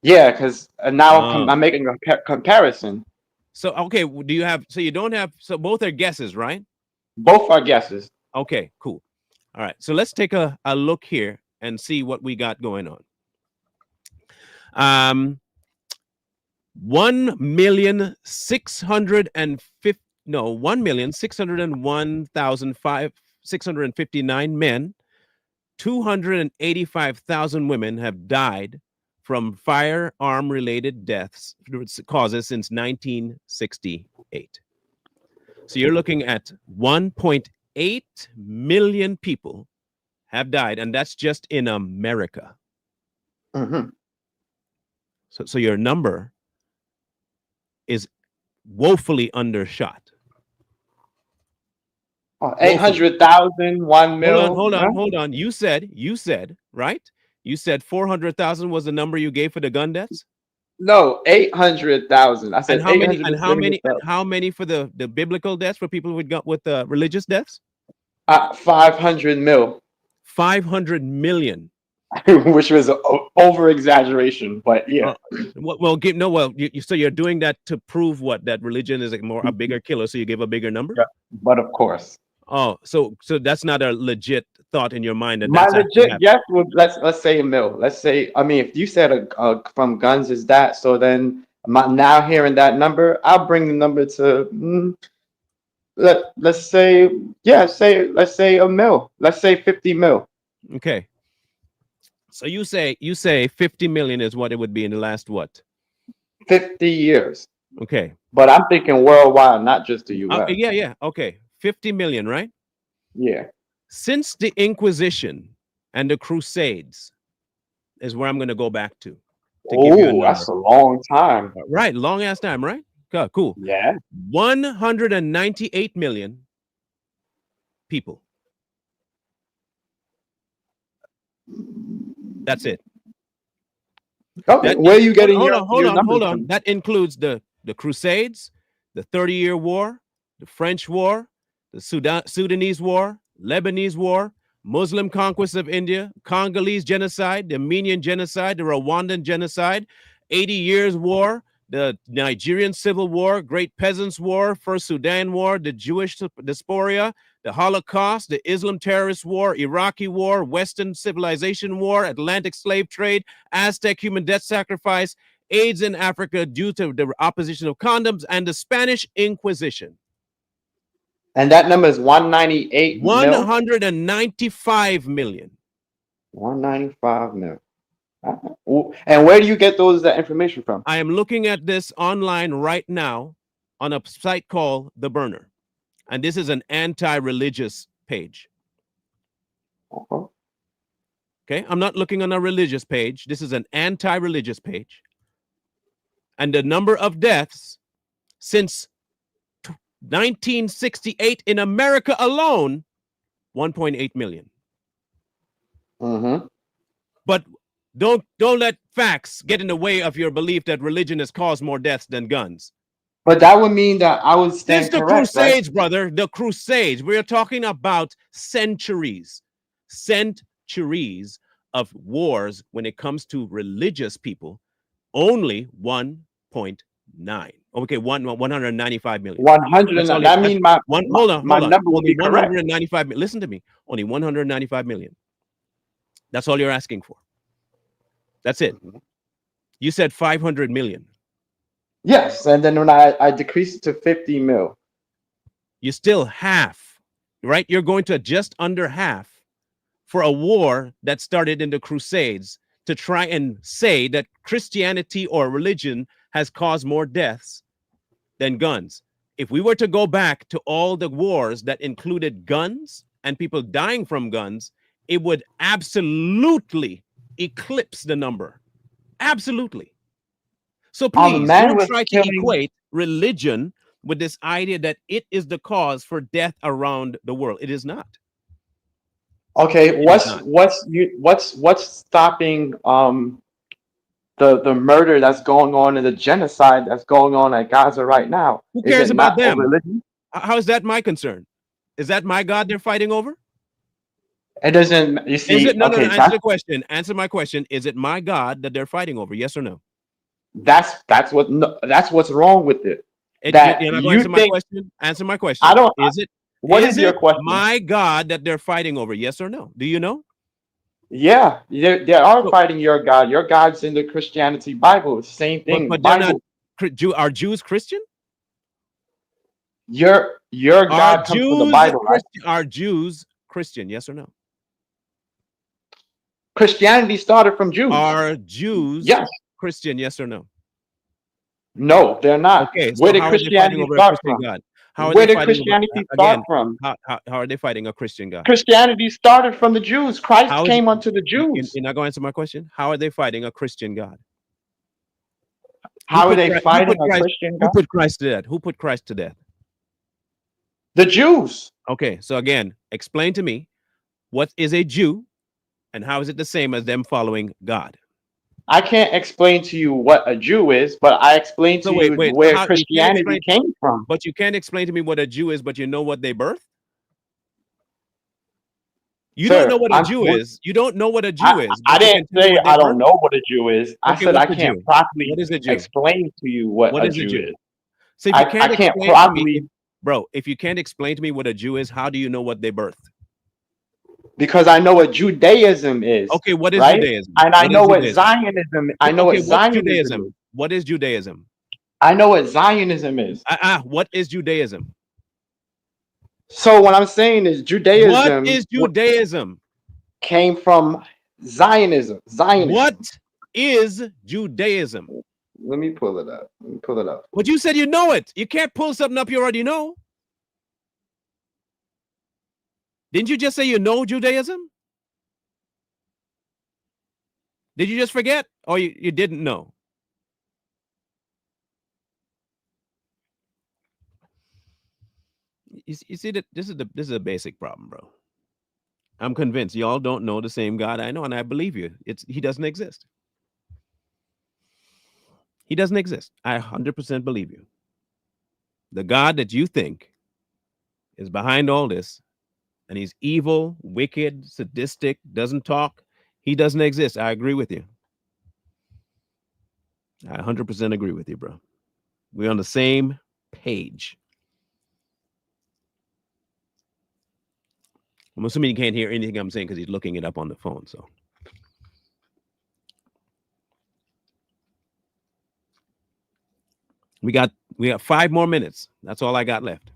Yeah, because now Oh. I'm making a comparison. So okay, do you have? So you don't have. So both are guesses, right? Both are guesses. Okay, cool. All right. So let's take a look here and see what we got going on. 1,650 no 1,601,659 men, 285,000 women have died from firearm related deaths causes since 1968. So you're looking at 1.8 million people have died, and that's just in America. Mm-hmm. So your number is woefully undershot. 800,000, 1 mil. Hold on. You said, right? You said 400,000 was the number you gave for the gun deaths? No, 800,000. I said 870,000. How many for the biblical deaths for people with religious deaths? 500 mil. 500 million. Which was over exaggeration, but yeah. So you're doing that to prove what? That religion is a bigger killer, so you give a bigger number? Yeah, but of course. Oh, so that's not a legit thought in your mind that My that's actually legit happening. guess would let's say a mil. Let's say, I mean, if you said from guns is that, so then now hearing that number, I'll bring the number to let's say, yeah, let's say a mil. Let's say 50 mil. Okay. So you say 50 million is what it would be in the last what? 50 years. Okay. But I'm thinking worldwide, not just the US. Yeah, yeah. Okay. 50 million, right? Yeah. Since the Inquisition and the Crusades is where I'm going to go back to give you a Oh, number. that's a long time. Right. Long ass time, right? Cool. Yeah. 198 million people. That's it. Okay, That where are you getting hold your on, numbers hold on. from? That includes the Crusades, the 30-year War, the French War, the Sudanese War, Lebanese War, Muslim conquest of India, Congolese genocide, the Armenian genocide, the Rwandan genocide, 80 Years War, the Nigerian Civil War, Great Peasants War, First Sudan War, the Jewish diaspora, the Holocaust, the Islam terrorist war, Iraqi war, Western civilization war, Atlantic slave trade, Aztec human death sacrifice, AIDS in Africa due to the opposition of condoms, and the Spanish Inquisition. And that number is 198 mil. 195 million. 195 mil. And where do you get that information from? I am looking at this online right now on a site called The Burner. And this is an anti-religious page. Okay, I'm not looking on a religious page. This is an anti-religious page. And the number of deaths since 1968 in America alone, 1.8 million. Mm-hmm. But don't let facts get in the way of your belief that religion has caused more deaths than guns. But that would mean that I would stand Since the correct, Crusades, right? brother, the Crusades. We're talking about centuries of wars when it comes to religious people. Only 1.9. Okay, 195 million. 100. That's all. That means Hold on. my number would Only be correct. 195. Listen to me. Only 195 million. That's all you're asking for. That's it. You said 500 million. Yes, and then when I decrease it to 50 mil. You're still half, right? You're going to just under half for a war that started in the Crusades to try and say that Christianity or religion has caused more deaths than guns. If we were to go back to all the wars that included guns and people dying from guns, it would absolutely eclipse the number. Absolutely. So please don't try to equate religion with this idea that it is the cause for death around the world. It is not. Okay, what's stopping the murder that's going on and the genocide that's going on at Gaza right now? Who cares about them? Religion? How is that my concern? Is that my God they're fighting over? It doesn't. You see? Is it no? Okay, Answer the question. Answer my question. Is it my God that they're fighting over? Yes or no? That's what's wrong with it. You're not going to answer my question. Answer my question. I don't. Is it? What is your question? My God that they're fighting over? Yes or no? Do you know? Yeah, they are fighting your God. Your God's in the Christianity Bible. It's the same thing. But they're not. Are Jews Christian? Your God comes from the Bible, right? Are Jews Christian? Yes or no? Christianity started from Jews. Are Jews Christian? Yes or no? No, they're not. Okay, so where did Christianity start from? God? Where did Christianity start from? How are they fighting a Christian God? Christianity started from the Jews. Christ came unto the Jews. You're not going to answer my question? How are they fighting a Christian God? How are they fighting a Christian God? Who put Christ to death? Who put Christ to death? The Jews. Okay, so again, explain to me what is a Jew and how is it the same as them following God? I can't explain to you what a Jew is, but I explained to you where Christianity came from. But you can't explain to me what a Jew is, but you know what they birthed? You don't know what a Jew is. You don't know what a Jew is. I didn't say I don't know what a Jew is. I said I can't properly explain to you what a Jew is. So if you can't explain to me, Bro, if you can't explain to me what a Jew is, how do you know what they birthed? Because I know what Judaism is, Okay, what is right? Judaism? And I What is know what Judaism? Zionism. I know what Okay, what's Zionism is. Judaism? What is Judaism? I know what Zionism is. What is Judaism? So what I'm saying is What Judaism is Judaism? came from Zionism. What is Judaism? Let me pull it up. Let me pull it up. But you said you know it. You can't pull something up you already know. Didn't you just say you know Judaism? Did you just forget? Or you didn't know? You see that this is a basic problem, bro. I'm convinced y'all don't know the same God I know, and I believe you. He doesn't exist. He doesn't exist. I 100% believe you. The God that you think is behind all this, and he's evil, wicked, sadistic, doesn't talk, he doesn't exist. I agree with you. I 100% agree with you, bro. We're on the same page. I'm assuming you can't hear anything I'm saying because he's looking it up on the phone. So we got 5 more minutes. That's all I got left.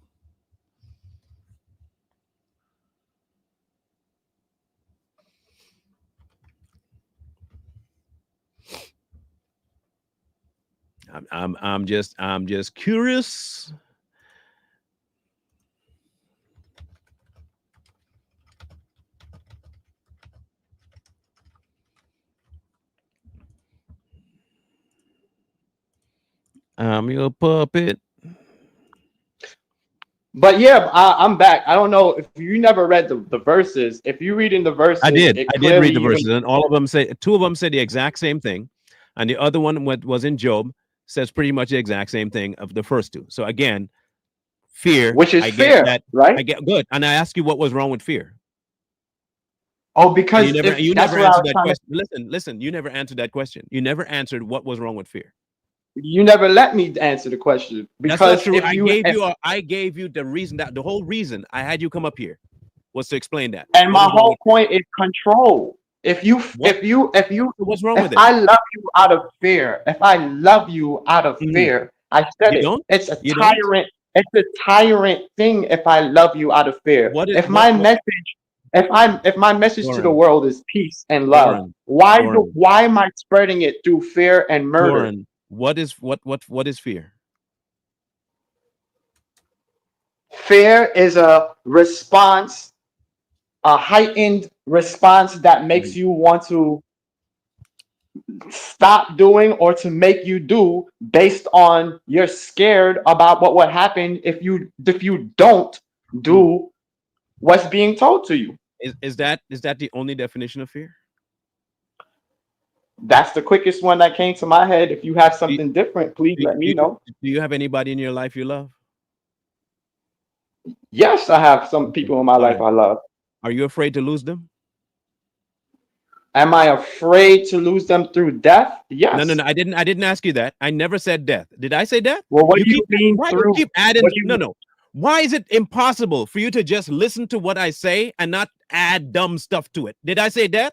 I'm just curious. I'm your puppet. But yeah, I'm back. I don't know if you never read the verses. If you're reading the verses, I did read the verses, even, and all of them say, 2 of them said the exact same thing, and the other one was in Job, says pretty much the exact same thing of the first 2. So again, fear, which is I fair, get that, right? I get good, and I ask you what was wrong with fear. Oh, because You that's never what I answered was that trying question. Listen. You never answered that question. You never answered what was wrong with fear. you never let me answer the question. That's not Because true. if I gave you the reason, that the whole reason I had you come up here was to explain that. and What my is wrong whole with fear? point is control. If you What? What's wrong with if it? I love you out of fear, if I love you out of Mhm. fear, I said You it. don't? It's a You don't? tyrant. It's a tyrant thing if I love you out of fear. What is If what? my message, if my message to the Doran, world is peace and love, Doran, why am I spreading it through fear and murder? Doran. What is fear? Fear is a response, a heightened response that makes Mhm. you want to stop doing or to make you do based on you're scared about what would happen if you don't do what's being told to you. Is that the only definition of fear? That's the quickest one that came to my head. If you have Do you, something different, please do, let me you, know. do you have anybody in your life you love? Yes, I have some Okay. people in my All life right. I love. Are you afraid to lose them? Am I afraid to lose them through death? No. Yes. I didn't ask you that. I never said death. Did I say death? Well, what You do you keep mean Why do you through keep adding? what do you No. Why is it impossible for you to just listen to what I say and not add dumb stuff to it? Did I say death?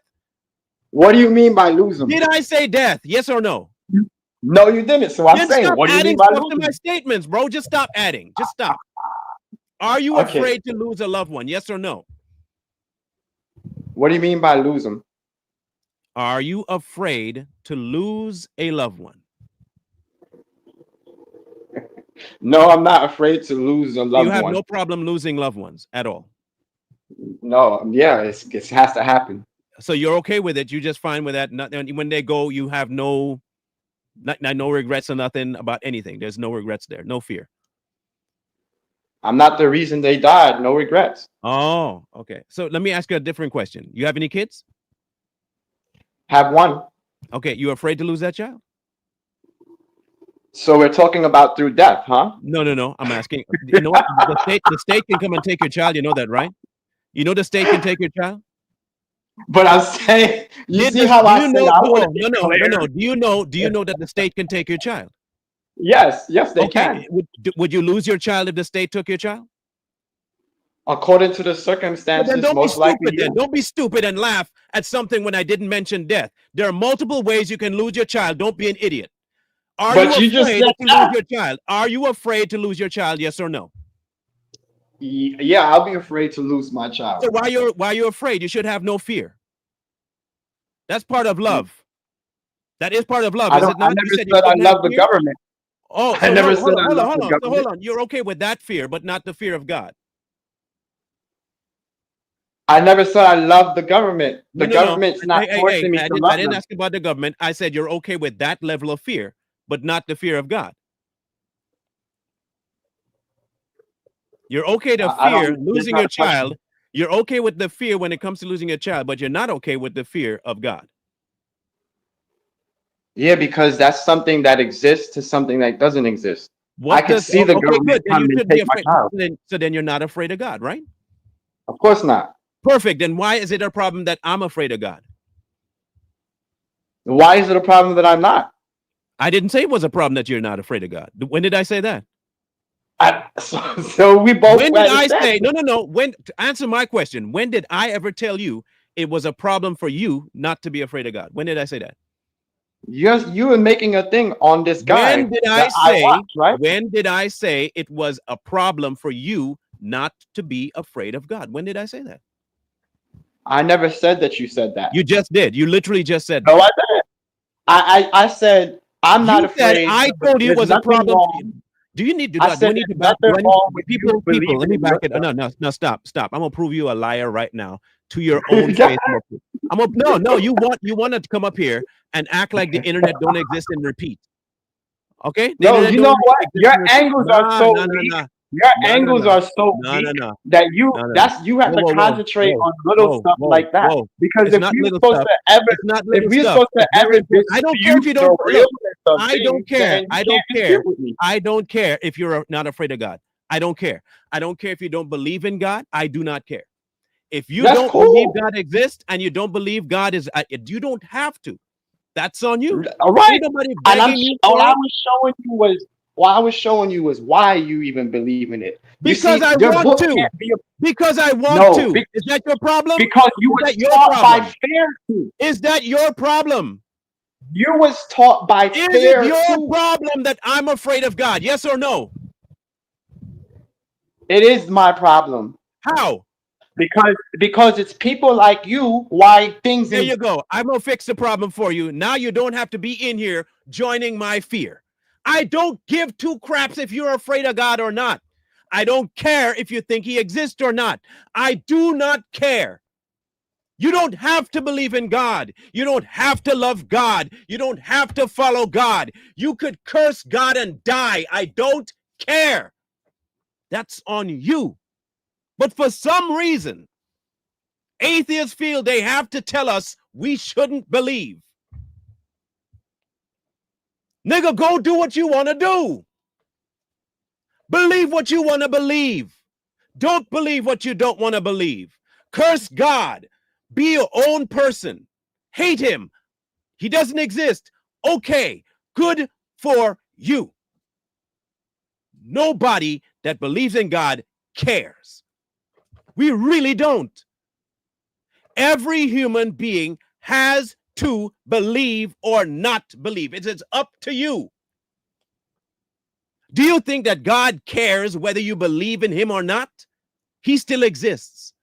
what do you mean by lose them? Did I say death? Yes or no? No, you didn't. So I'm Then saying, stop what do you mean adding by stuff to my losing? statements, bro. Just stop adding. Just stop. Are you Okay. afraid to lose a loved one? Yes or no? What do you mean by lose them? Are you afraid to lose a loved one? No, I'm not afraid to lose a You loved have one. no problem losing loved ones at all. No, yeah, it has to happen. So you're okay with it. You just fine with that. When they go, you have no regrets or nothing about anything. There's no regrets there. No fear. I'm not the reason they died. No regrets. Oh, okay. So let me ask you a different question. You have any kids? Have one. Okay. You afraid to lose that child? So we're talking about through death, huh? No. I'm asking. You know what? The state can come and take your child. You know that, right? You know the state can take your child. But I'm saying, you Did see this? how Do I you said know? I want Oh, to be no. clear. Do you know that the state can take your child? Yes, yes, they can. Okay, would you lose your child if the state took your child? According to the But then circumstances, don't be most likely, stupid yeah. then. Don't be stupid and laugh at something when I didn't mention death. There are multiple ways you can lose your child. Don't be an idiot. Are you But you just afraid said to lose that. your child? Are you afraid to lose your child? Yes or no? Yeah, I'll be afraid to lose my child. So why you're afraid? You should have no fear. That's part of love. That is part of love, I is don't. it I not? You never said you said I shouldn't have love the fear. government. Oh, I so never hold said on, I hold on, love hold the on. So hold government. on. You're okay with that fear, but not the fear of God. I never said I love the government. No, The no, no. government's not Hey, forcing me I to didn't, I love didn't them. ask about the government. I said you're okay with that level of fear, but not the fear of God. You're okay to I fear don't. That's losing not your a question. child. You're okay with the fear when it comes to losing your child, but you're not okay with the fear of God. Yeah, because that's something that exists to something that doesn't exist. I What could does see the okay, government good. Then come you and should be take my afraid. child. So then you're not afraid of God, right? Of course not. Perfect. Then why is it a problem that I'm afraid of God? Why is it a problem that I'm not? I didn't say it was a problem that you're not afraid of God. When did I say that? So we both When did I understand. say no? When to answer my question, when did I ever tell you it was a problem for you not to be afraid of God? When did I say that? You were making a thing on this When guy did I that I say watch, right? when did I say it was a problem for you not to be afraid of God? When did I say that? I never said that you said that. You just did. You literally just said No, that. I didn't. I said I'm not You said afraid. I told you it There's was a nothing problem for wrong. you. Do you need to I do I said need to there's back do nothing I need wrong with you people, let me believing in back it. yourself. No, stop. I'm gonna prove you a liar right now to your own face. No, you want to come up here and act like the internet don't exist and repeat. Okay? The No, internet you don't know what? exist Your and repeat. angles are No, so no, no, weak. no. Your No, no, angles no. are so No, weak no, no. that No, no, no. you have to concentrate on little stuff like that. Whoa. Because It's not little stuff. It's not if little we're stuff. supposed to It's very ever important. I don't care if dispute you the don't look. realness of I don't things, care. then you I can't don't care. dispute with me. I don't care if you're not afraid of God. I don't care. I don't care if you don't believe in God. I do not care. If you That's don't believe cool. God exists and you don't believe God is, you don't have to. That's on you. All right. Ain't nobody And begging you all for I it was showing you was why you even believe in it. You because see, I your want book to. can't be a Because I want no, to. Is that your problem? because you Is was that your taught by problem? fear to. Is that your problem? You was taught by Is it fear your too. problem that I'm afraid of God? Yes or no? It is my problem How? because it's people like you why things There in you go. I'm going to fix the problem for you. Now you don't have to be in here joining my fear. I don't give two craps if you're afraid of God or not. I don't care if you think he exists or not. I do not care. You don't have to believe in God. You don't have to love God. You don't have to follow God. You could curse God and die. I don't care. That's on you. But for some reason, atheists feel they have to tell us we shouldn't believe. Nigga, go do what you want to do. Believe what you want to believe. Don't believe what you don't want to believe. Curse God. Be your own person. Hate him. He doesn't exist. Okay, good for you. Nobody that believes in God cares. We really don't. Every human being has to believe or not believe. It's up to you. Do you think that God cares whether you believe in him or not? He still exists.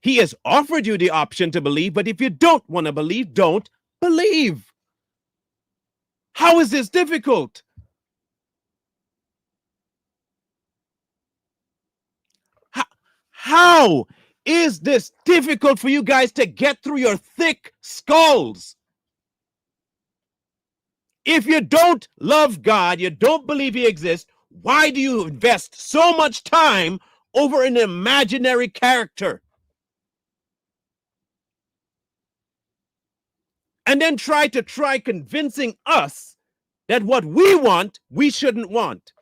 He has offered you the option to believe, but if you don't want to believe, don't believe. How is this difficult? How is this difficult for you guys to get through your thick skulls? If you don't love God, you don't believe he exists, why do you invest so much time over an imaginary character? And then try convincing us that what we want, we shouldn't want.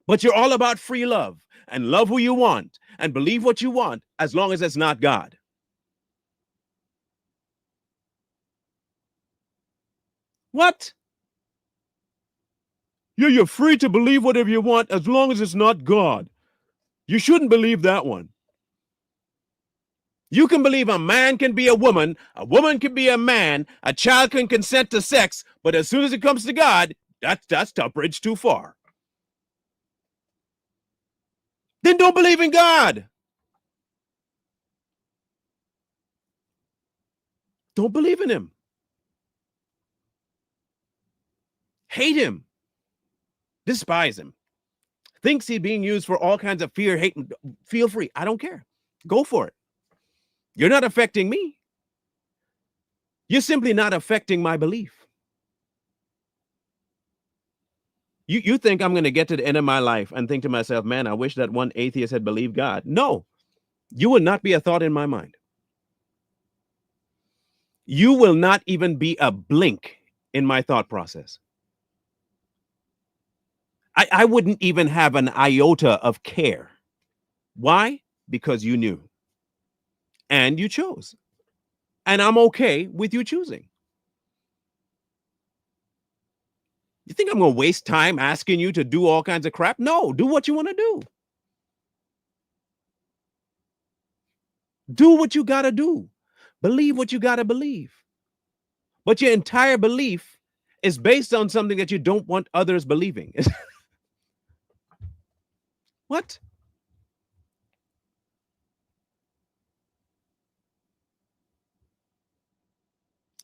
But you're all about free love and love who you want and believe what you want as long as it's not God. What? You're free to believe whatever you want as long as it's not God. You shouldn't believe that one. You can believe a man can be a woman can be a man, a child can consent to sex, but as soon as it comes to God, that's a bridge too far. Then don't believe in God. Don't believe in him. Hate him. Despise him. Thinks he's being used for all kinds of fear, hate. Feel free. I don't care. Go for it. You're not affecting me. You're simply not affecting my belief. You think I'm going to get to the end of my life and think to myself, man, I wish that one atheist had believed God. No, you will not be a thought in my mind. You will not even be a blink in my thought process. I wouldn't even have an iota of care. Why? Because you knew. And you chose. And I'm okay with you choosing. You think I'm going to waste time asking you to do all kinds of crap? No, do what you want to do. Do what you got to do. Believe what you got to believe. But your entire belief is based on something that you don't want others believing. What?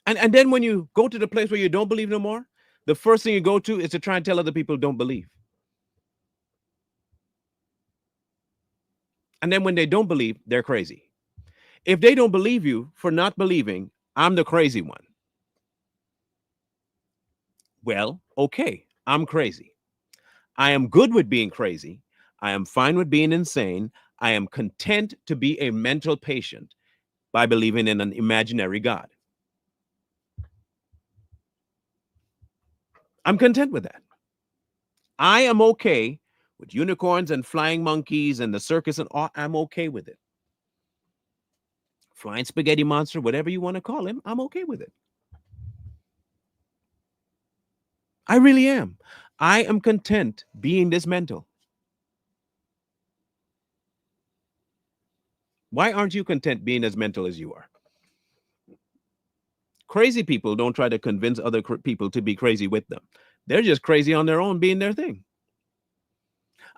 And then when you go to the place where you don't believe no more, the first thing you go to is to try and tell other people don't believe. And then when they don't believe, they're crazy. If they don't believe you for not believing, I'm the crazy one. Well, okay, I'm crazy. I am good with being crazy. I am fine with being insane. I am content to be a mental patient by believing in an imaginary God. I'm content with that. I am okay with unicorns and flying monkeys and the circus and all. I'm okay with it. Flying spaghetti monster, whatever you want to call him, I'm okay with it. I really am. I am content being this mental. Why aren't you content being as mental as you are? Crazy people don't try to convince other people to be crazy with them. They're just crazy on their own, being their thing.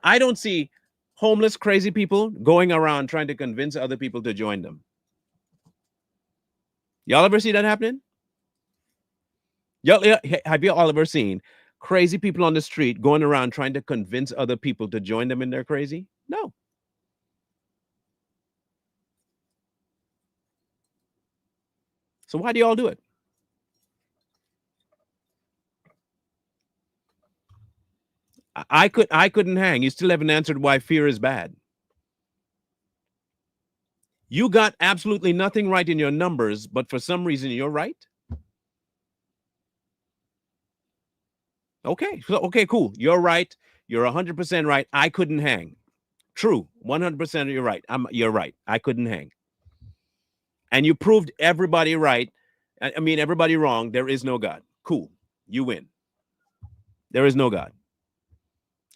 I don't see homeless, crazy people going around trying to convince other people to join them. Y'all ever see that happening? Have you all ever seen crazy people on the street going around trying to convince other people to join them in their crazy? No. So why do y'all do it? I couldn't hang. You still haven't answered why fear is bad. You got absolutely nothing right in your numbers, but for some reason you're right. Okay, cool. You're right. You're 100% right. I couldn't hang. True. 100% you're right. You're right. I couldn't hang. And you proved everybody right. I mean, everybody wrong. There is no God. Cool. You win. There is no God.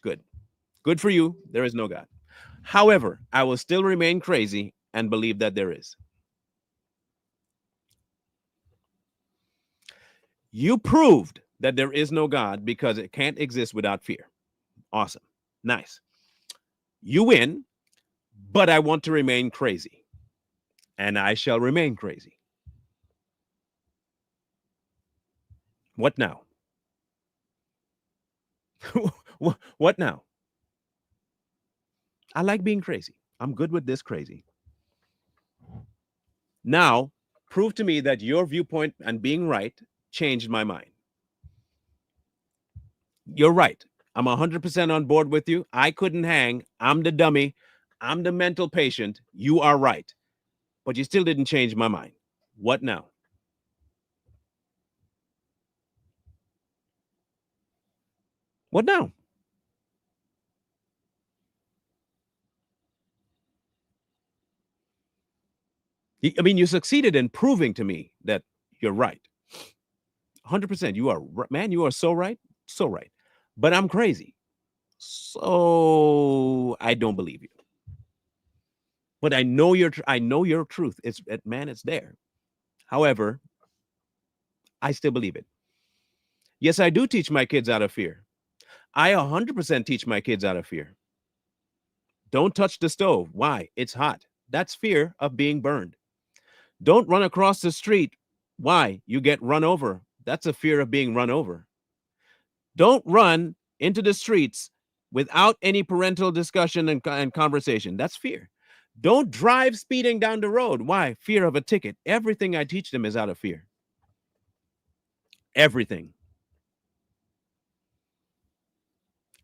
Good. Good for you. There is no God. However, I will still remain crazy and believe that there is. You proved that there is no God because it can't exist without fear. Awesome. Nice. You win, but I want to remain crazy. And I shall remain crazy. What now? What now? I like being crazy. I'm good with this crazy. Now, prove to me that your viewpoint and being right changed my mind. You're right. I'm 100% on board with you. I couldn't hang. I'm the dummy. I'm the mental patient. You are right. But you still didn't change my mind. What now? What now? I mean, you succeeded in proving to me that you're right. 100%. You are, man, you are so right. So right. but I'm crazy. So I don't believe you. But I know your truth. Man, it's there. However, I still believe it. Yes, I do teach my kids out of fear. I 100% teach my kids out of fear. Don't touch the stove. Why? It's hot. That's fear of being burned. Don't run across the street. Why? You get run over. That's a fear of being run over. Don't run into the streets without any parental discussion and conversation. That's fear. Don't drive speeding down the road. Why? Fear of a ticket. Everything I teach them is out of fear. Everything.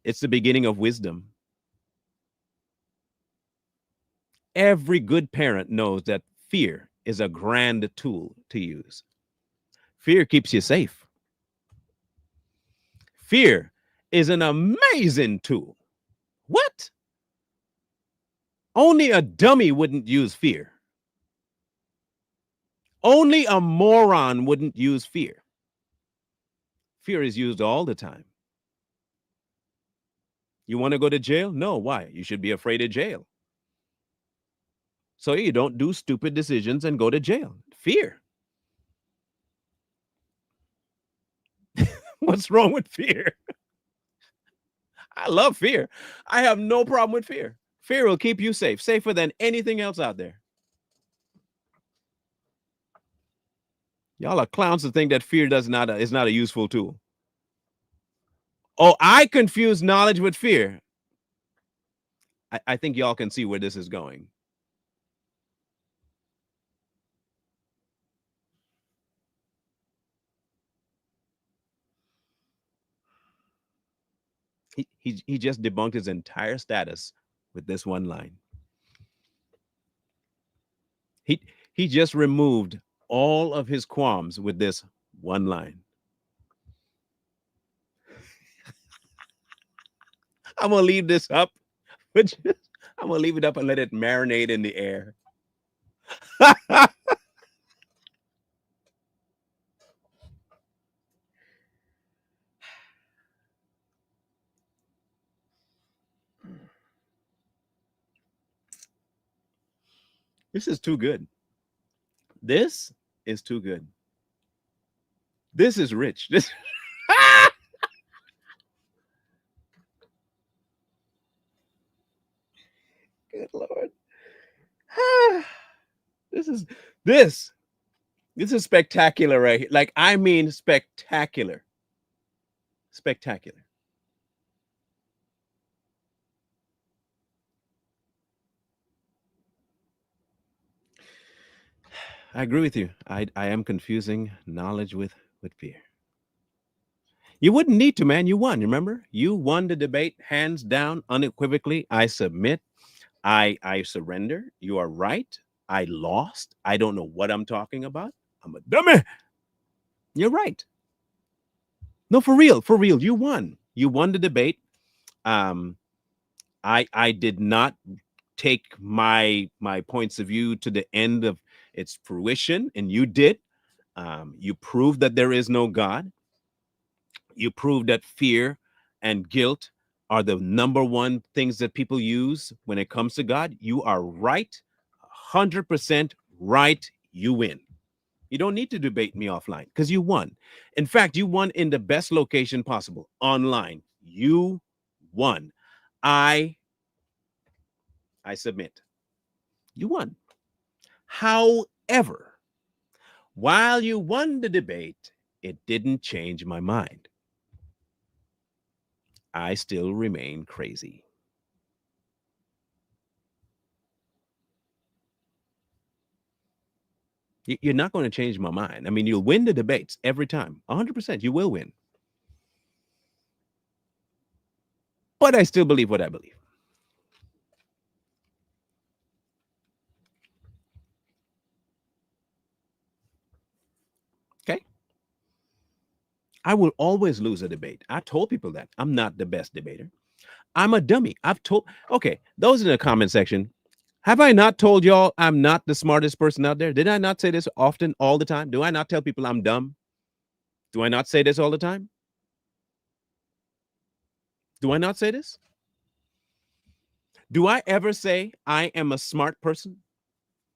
It's the beginning of wisdom. Every good parent knows that fear is a grand tool to use. Fear keeps you safe. Fear is an amazing tool. What? Only a dummy wouldn't use fear. Only a moron wouldn't use fear. Fear is used all the time. You want to go to jail? No. Why? You should be afraid of jail. So you don't do stupid decisions and go to jail. Fear. What's wrong with fear? I love fear. I have no problem with fear. Fear will keep you safe, safer than anything else out there. Y'all are clowns to think that fear is not a useful tool. Oh, I confuse knowledge with fear. I think y'all can see where this is going. He just debunked his entire status with this one line. He just removed all of his qualms with this one line. I'm gonna leave this up, but I'm gonna leave it up and let it marinate in the air. This is too good. This is too good. This is rich. This good Lord. This is spectacular right here. Like, I mean spectacular. Spectacular. I agree with you. I am confusing knowledge with fear. You wouldn't need to, man. You won. Remember? You won the debate hands down, unequivocally. I submit. I surrender. You are right. I lost. I don't know what I'm talking about. I'm a dummy. You're right. No, for real. For real. You won. You won the debate. I did not take my points of view to the end of its fruition, and you did. You proved that there is no God. You proved that fear and guilt are the number one things that people use when it comes to God. You are right, 100% right. You win. You don't need to debate me offline because you won. In fact, you won in the best location possible, online. You won. I submit. You won. However, while you won the debate, it didn't change my mind. I still remain crazy. You're not going to change my mind. I mean, you'll win the debates every time. 100%. You will win. But I still believe what I believe. Okay? I will always lose a debate. I told people that. I'm not the best debater. I'm a dummy. Okay, those in the comment section, have I not told y'all I'm not the smartest person out there? Did I not say this often, all the time? Do I not tell people I'm dumb? Do I not say this all the time? Do I not say this? Do I ever say I am a smart person?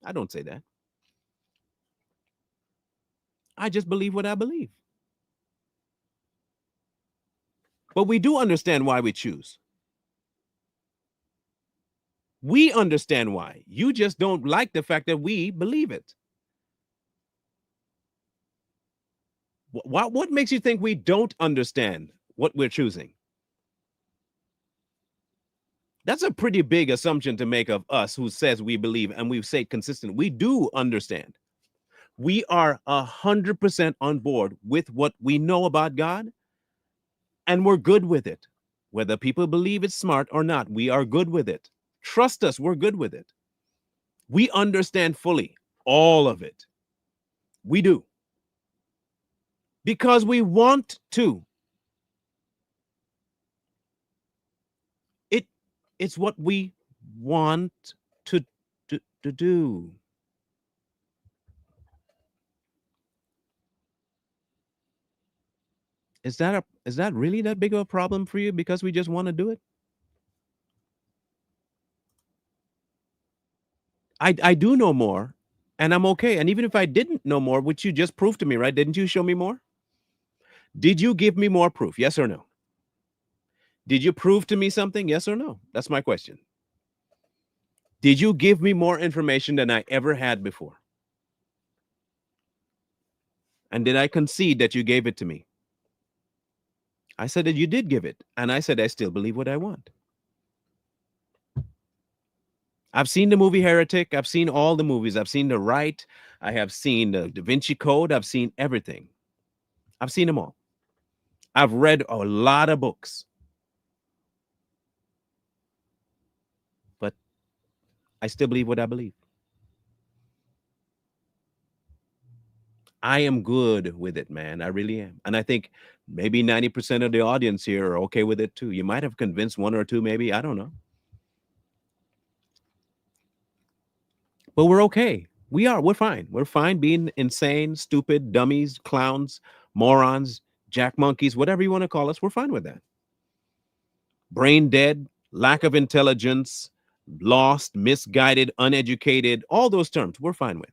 I don't say that. I just believe what I believe. But we do understand why we choose. We understand why. You just don't like the fact that we believe it. What makes you think we don't understand what we're choosing? That's a pretty big assumption to make of us who says we believe and we've said consistent. We do understand. We are 100% on board with what we know about God, and we're good with it. Whether people believe it's smart or not, we are good with it. Trust us, we're good with it. We understand fully all of it. We do. Because we want to. It's what we want to, to do. Is that really that big of a problem for you because we just want to do it? I do know more and I'm okay. And even if I didn't know more, which you just proved to me, right? Didn't you show me more? Did you give me more proof? Yes or no? Did you prove to me something? Yes or no? That's my question. Did you give me more information than I ever had before? And did I concede that you gave it to me? I said that you did give it. And I said, I still believe what I want. I've seen the movie Heretic. I've seen all the movies. I've seen The Right. I have seen the Da Vinci Code. I've seen everything. I've seen them all. I've read a lot of books. But I still believe what I believe. I am good with it, man. I really am. And I think maybe 90% of the audience here are okay with it too. You might have convinced one or two, maybe. I don't know. But we're okay. We are. We're fine. We're fine being insane, stupid, dummies, clowns, morons, jack monkeys, whatever you want to call us. We're fine with that. Brain dead, lack of intelligence, lost, misguided, uneducated, all those terms we're fine with.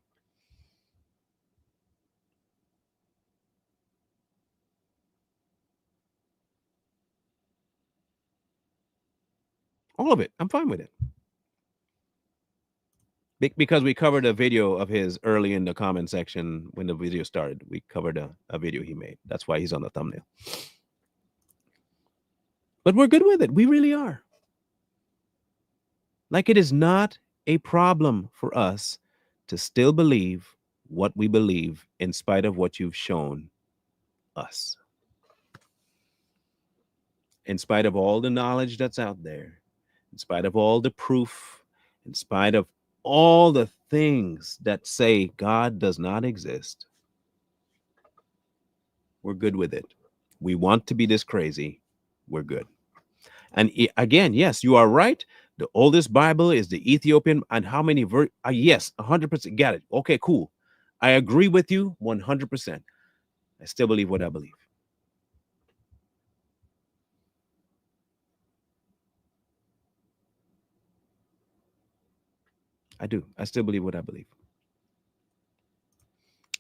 All of it. I'm fine with it. Because we covered a video of his early in the comment section when the video started. We covered a video he made. That's why he's on the thumbnail. But we're good with it. We really are. Like, it is not a problem for us to still believe what we believe in spite of what you've shown us. In spite of all the knowledge that's out there, in spite of all the proof, in spite of all the things that say God does not exist, we're good with it. We want to be this crazy. We're good. And again, yes, you are right. The oldest Bible is the Ethiopian. And how many? Yes, 100%. Got it. Okay, cool. I agree with you 100%. I still believe what I believe. I do. I still believe what I believe.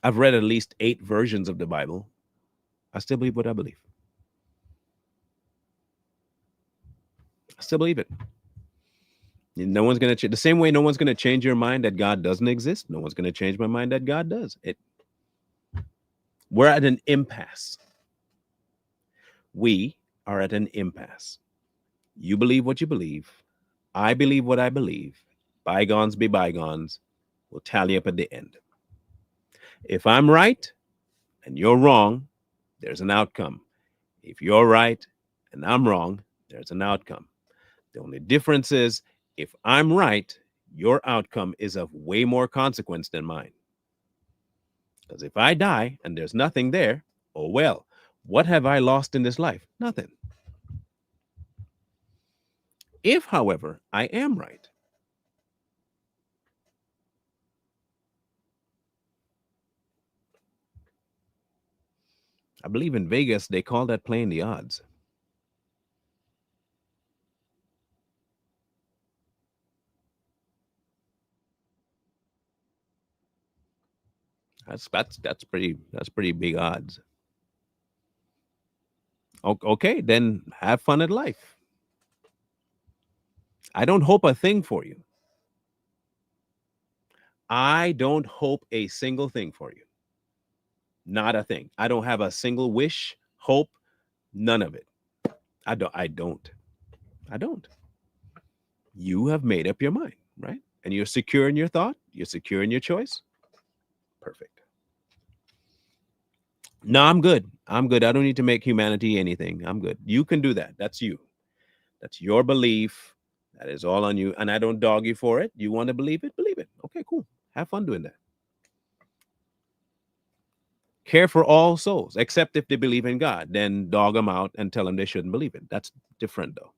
I've read at least 8 versions of the Bible. I still believe what I believe. I still believe it. No one's going to the same way no one's going to change your mind that God doesn't exist. No one's going to change my mind that God does. We're at an impasse. We are at an impasse. You believe what you believe. I believe what I believe. Bygones be bygones. We'll tally up at the end. If I'm right and you're wrong, there's an outcome. If you're right and I'm wrong, there's an outcome. The only difference is if I'm right, your outcome is of way more consequence than mine. Because if I die and there's nothing there, oh well, what have I lost in this life? Nothing. If, however, I am right, I believe in Vegas, they call that playing the odds. That's pretty big odds. Okay, then have fun at life. I don't hope a thing for you. I don't hope a single thing for you. Not a thing. I don't have a single wish, hope, none of it. I don't. You have made up your mind, right? And you're secure in your thought, you're secure in your choice. Perfect. No, I'm good. I'm good. I don't need to make humanity anything. I'm good. You can do that. That's you. That's your belief. That is all on you. And I don't dog you for it. You want to believe it? Believe it. Okay, cool. Have fun doing that. Care for all souls, except if they believe in God. Then dog them out and tell them they shouldn't believe it. That's different, though.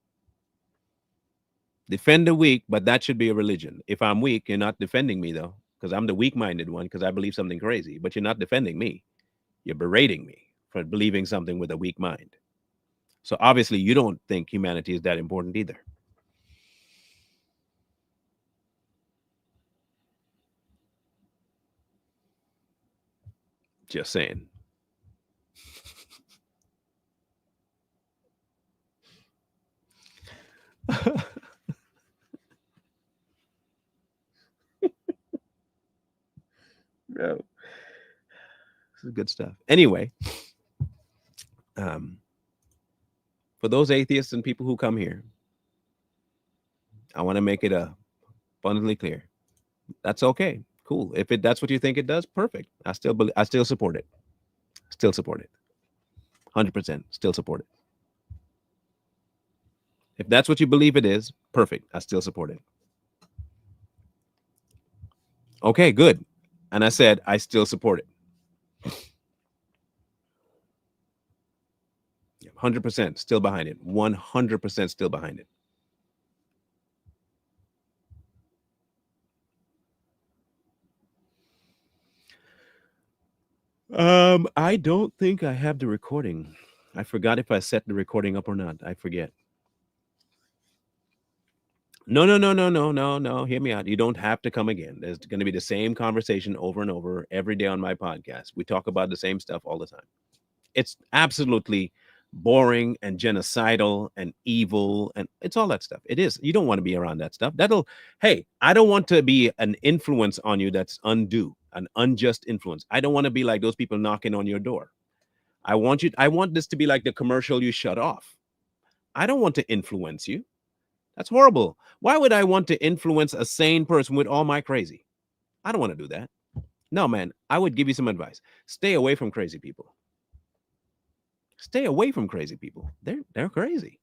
Defend the weak, but that should be a religion. If I'm weak, you're not defending me, though, because I'm the weak-minded one because I believe something crazy. But you're not defending me. You're berating me for believing something with a weak mind. So obviously, you don't think humanity is that important either. Just saying. No. This is good stuff. Anyway, for those atheists and people who come here, I want to make it abundantly clear. That's okay. Cool. If that's what you think it does, perfect. I still support it. Still support it. 100%. Still support it. If that's what you believe it is, perfect. I still support it. Okay, good. And I said I still support it. 100% still behind it. 100% still behind it. I don't think I have the recording. I forgot if I set the recording up or not. I forget. No. Hear me out. You don't have to come again. There's going to be the same conversation over and over every day on my podcast. We talk about the same stuff all the time. It's absolutely boring and genocidal and evil, and it's all that stuff. It is. You don't want to be around that stuff. Hey, I don't want to be an influence on you that's undue, an unjust influence. I don't want to be like those people knocking on your door. I want this to be like the commercial you shut off. I don't want to influence you. That's horrible. Why would I want to influence a sane person with all my crazy? I don't want to do that. No, man, I would give you some advice. Stay away from crazy people. Stay away from crazy people. They're crazy.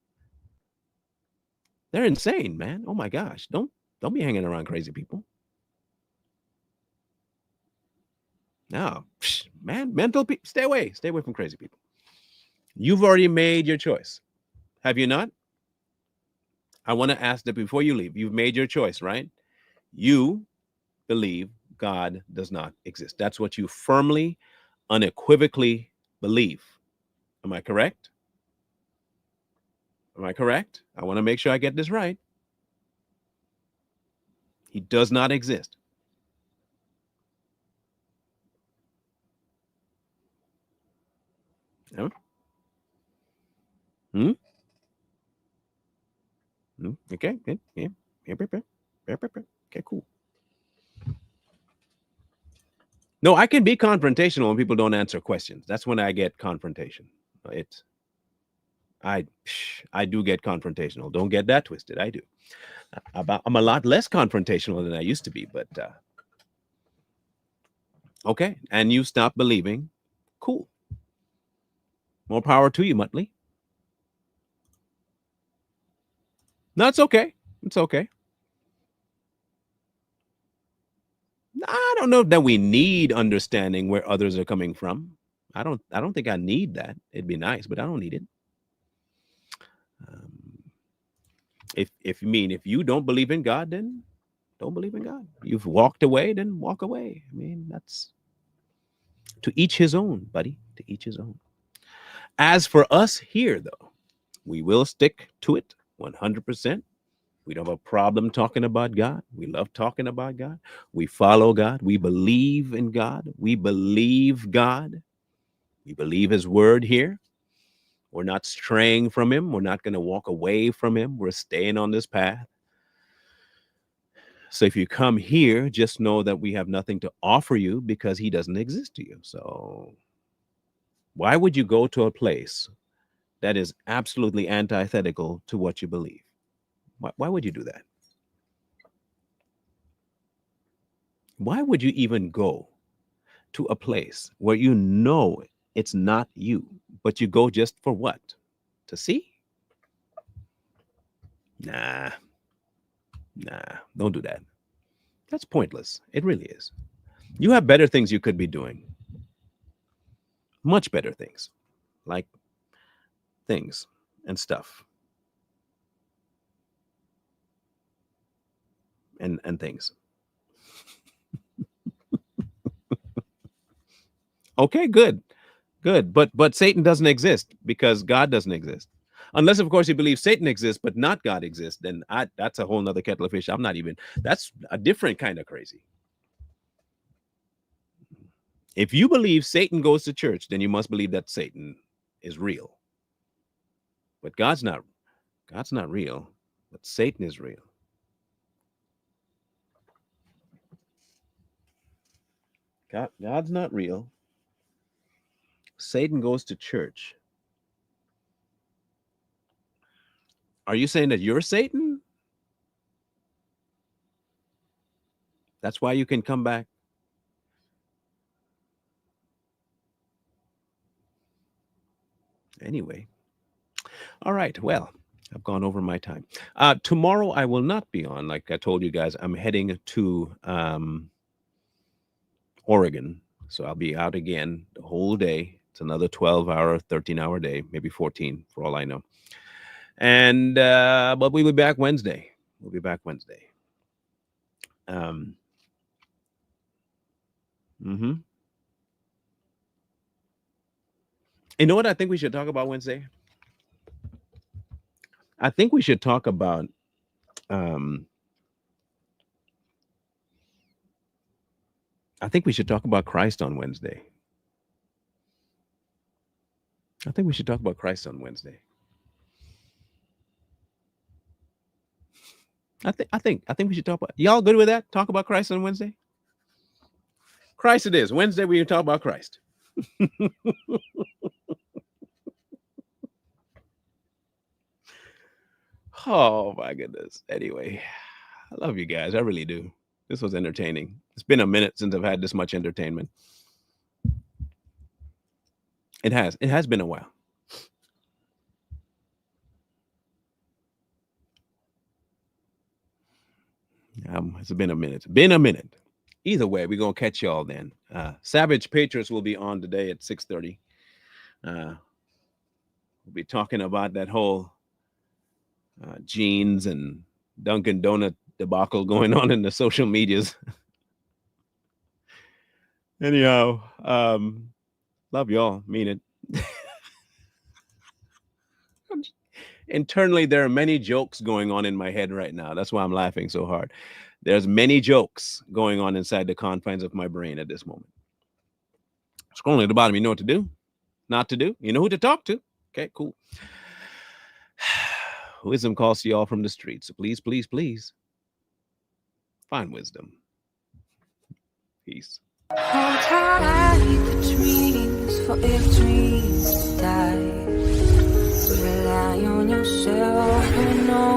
They're insane, man. Oh my gosh. Don't be hanging around crazy people. No, man, mental people. Stay away. Stay away from crazy people. You've already made your choice. Have you not? I want to ask that before you leave. You've made your choice, right? You believe God does not exist. That's what you firmly, unequivocally believe. Am I correct? Am I correct? I want to make sure I get this right. He does not exist. No? Okay. Yeah. Okay, cool. No, I can be confrontational when people don't answer questions. That's when I get confrontation. I do get confrontational. Don't get that twisted. I do. I'm a lot less confrontational than I used to be, but okay. And you stop believing. Cool. More power to you, Muttley. No, it's okay. It's okay. I don't know that we need understanding where others are coming from. I don't think I need that. It'd be nice, but I don't need it. If you don't believe in God, then don't believe in God. You've walked away, then walk away. I mean, that's to each his own, buddy. To each his own. As for us here, though, we will stick to it 100%. We don't have a problem talking about God. We love talking about God. We follow God. We believe in God. We believe God. We believe his word here. We're not straying from him. We're not going to walk away from him. We're staying on this path. So if you come here, just know that we have nothing to offer you because he doesn't exist to you. So why would you go to a place that is absolutely antithetical to what you believe? Why would you do that? Why would you even go to a place where you know it's not you, but you go just for what? To see? Nah, don't do that. That's pointless. It really is. You have better things you could be doing. Much better things, like things and stuff and things. Okay, good. But Satan doesn't exist because God doesn't exist. Unless, of course, you believe Satan exists, but not God exists, then that's a whole nother kettle of fish. That's a different kind of crazy. If you believe Satan goes to church, then you must believe that Satan is real. But God's not real, but Satan is real. God's not real. Satan goes to church. Are you saying that you're Satan? That's why you can come back? Anyway. All right. Well, I've gone over my time. Tomorrow I will not be on. Like I told you guys, I'm heading to Oregon. So I'll be out again the whole day. It's another 12-hour, 13-hour day, maybe 14 for all I know. And but we'll be back Wednesday. We'll be back Wednesday. You know what I think we should talk about Wednesday? I think we should talk about Christ on Wednesday. I think we should talk about Christ on Wednesday. I think we should talk about. Y'all good with that? Talk about Christ on Wednesday? Christ it is. Wednesday we can talk about Christ. Oh my goodness. Anyway, I love you guys. I really do. This was entertaining. It's been a minute since I've had this much entertainment. It has been a while. It's been a minute. Either way, we're gonna catch y'all then. Savage Patriots will be on today at 6:30. We'll be talking about that whole jeans and Dunkin' Donut debacle going on in the social medias. Anyhow, love y'all. Mean it. Internally, there are many jokes going on in my head right now. That's why I'm laughing so hard. There's many jokes going on inside the confines of my brain at this moment. Scrolling at the bottom, you know what to do, not to do. You know who to talk to. Okay, cool. Wisdom calls to y'all from the streets. So please, please, please find wisdom. Peace. Hold tight the dreams, for if dreams die, rely on yourself and know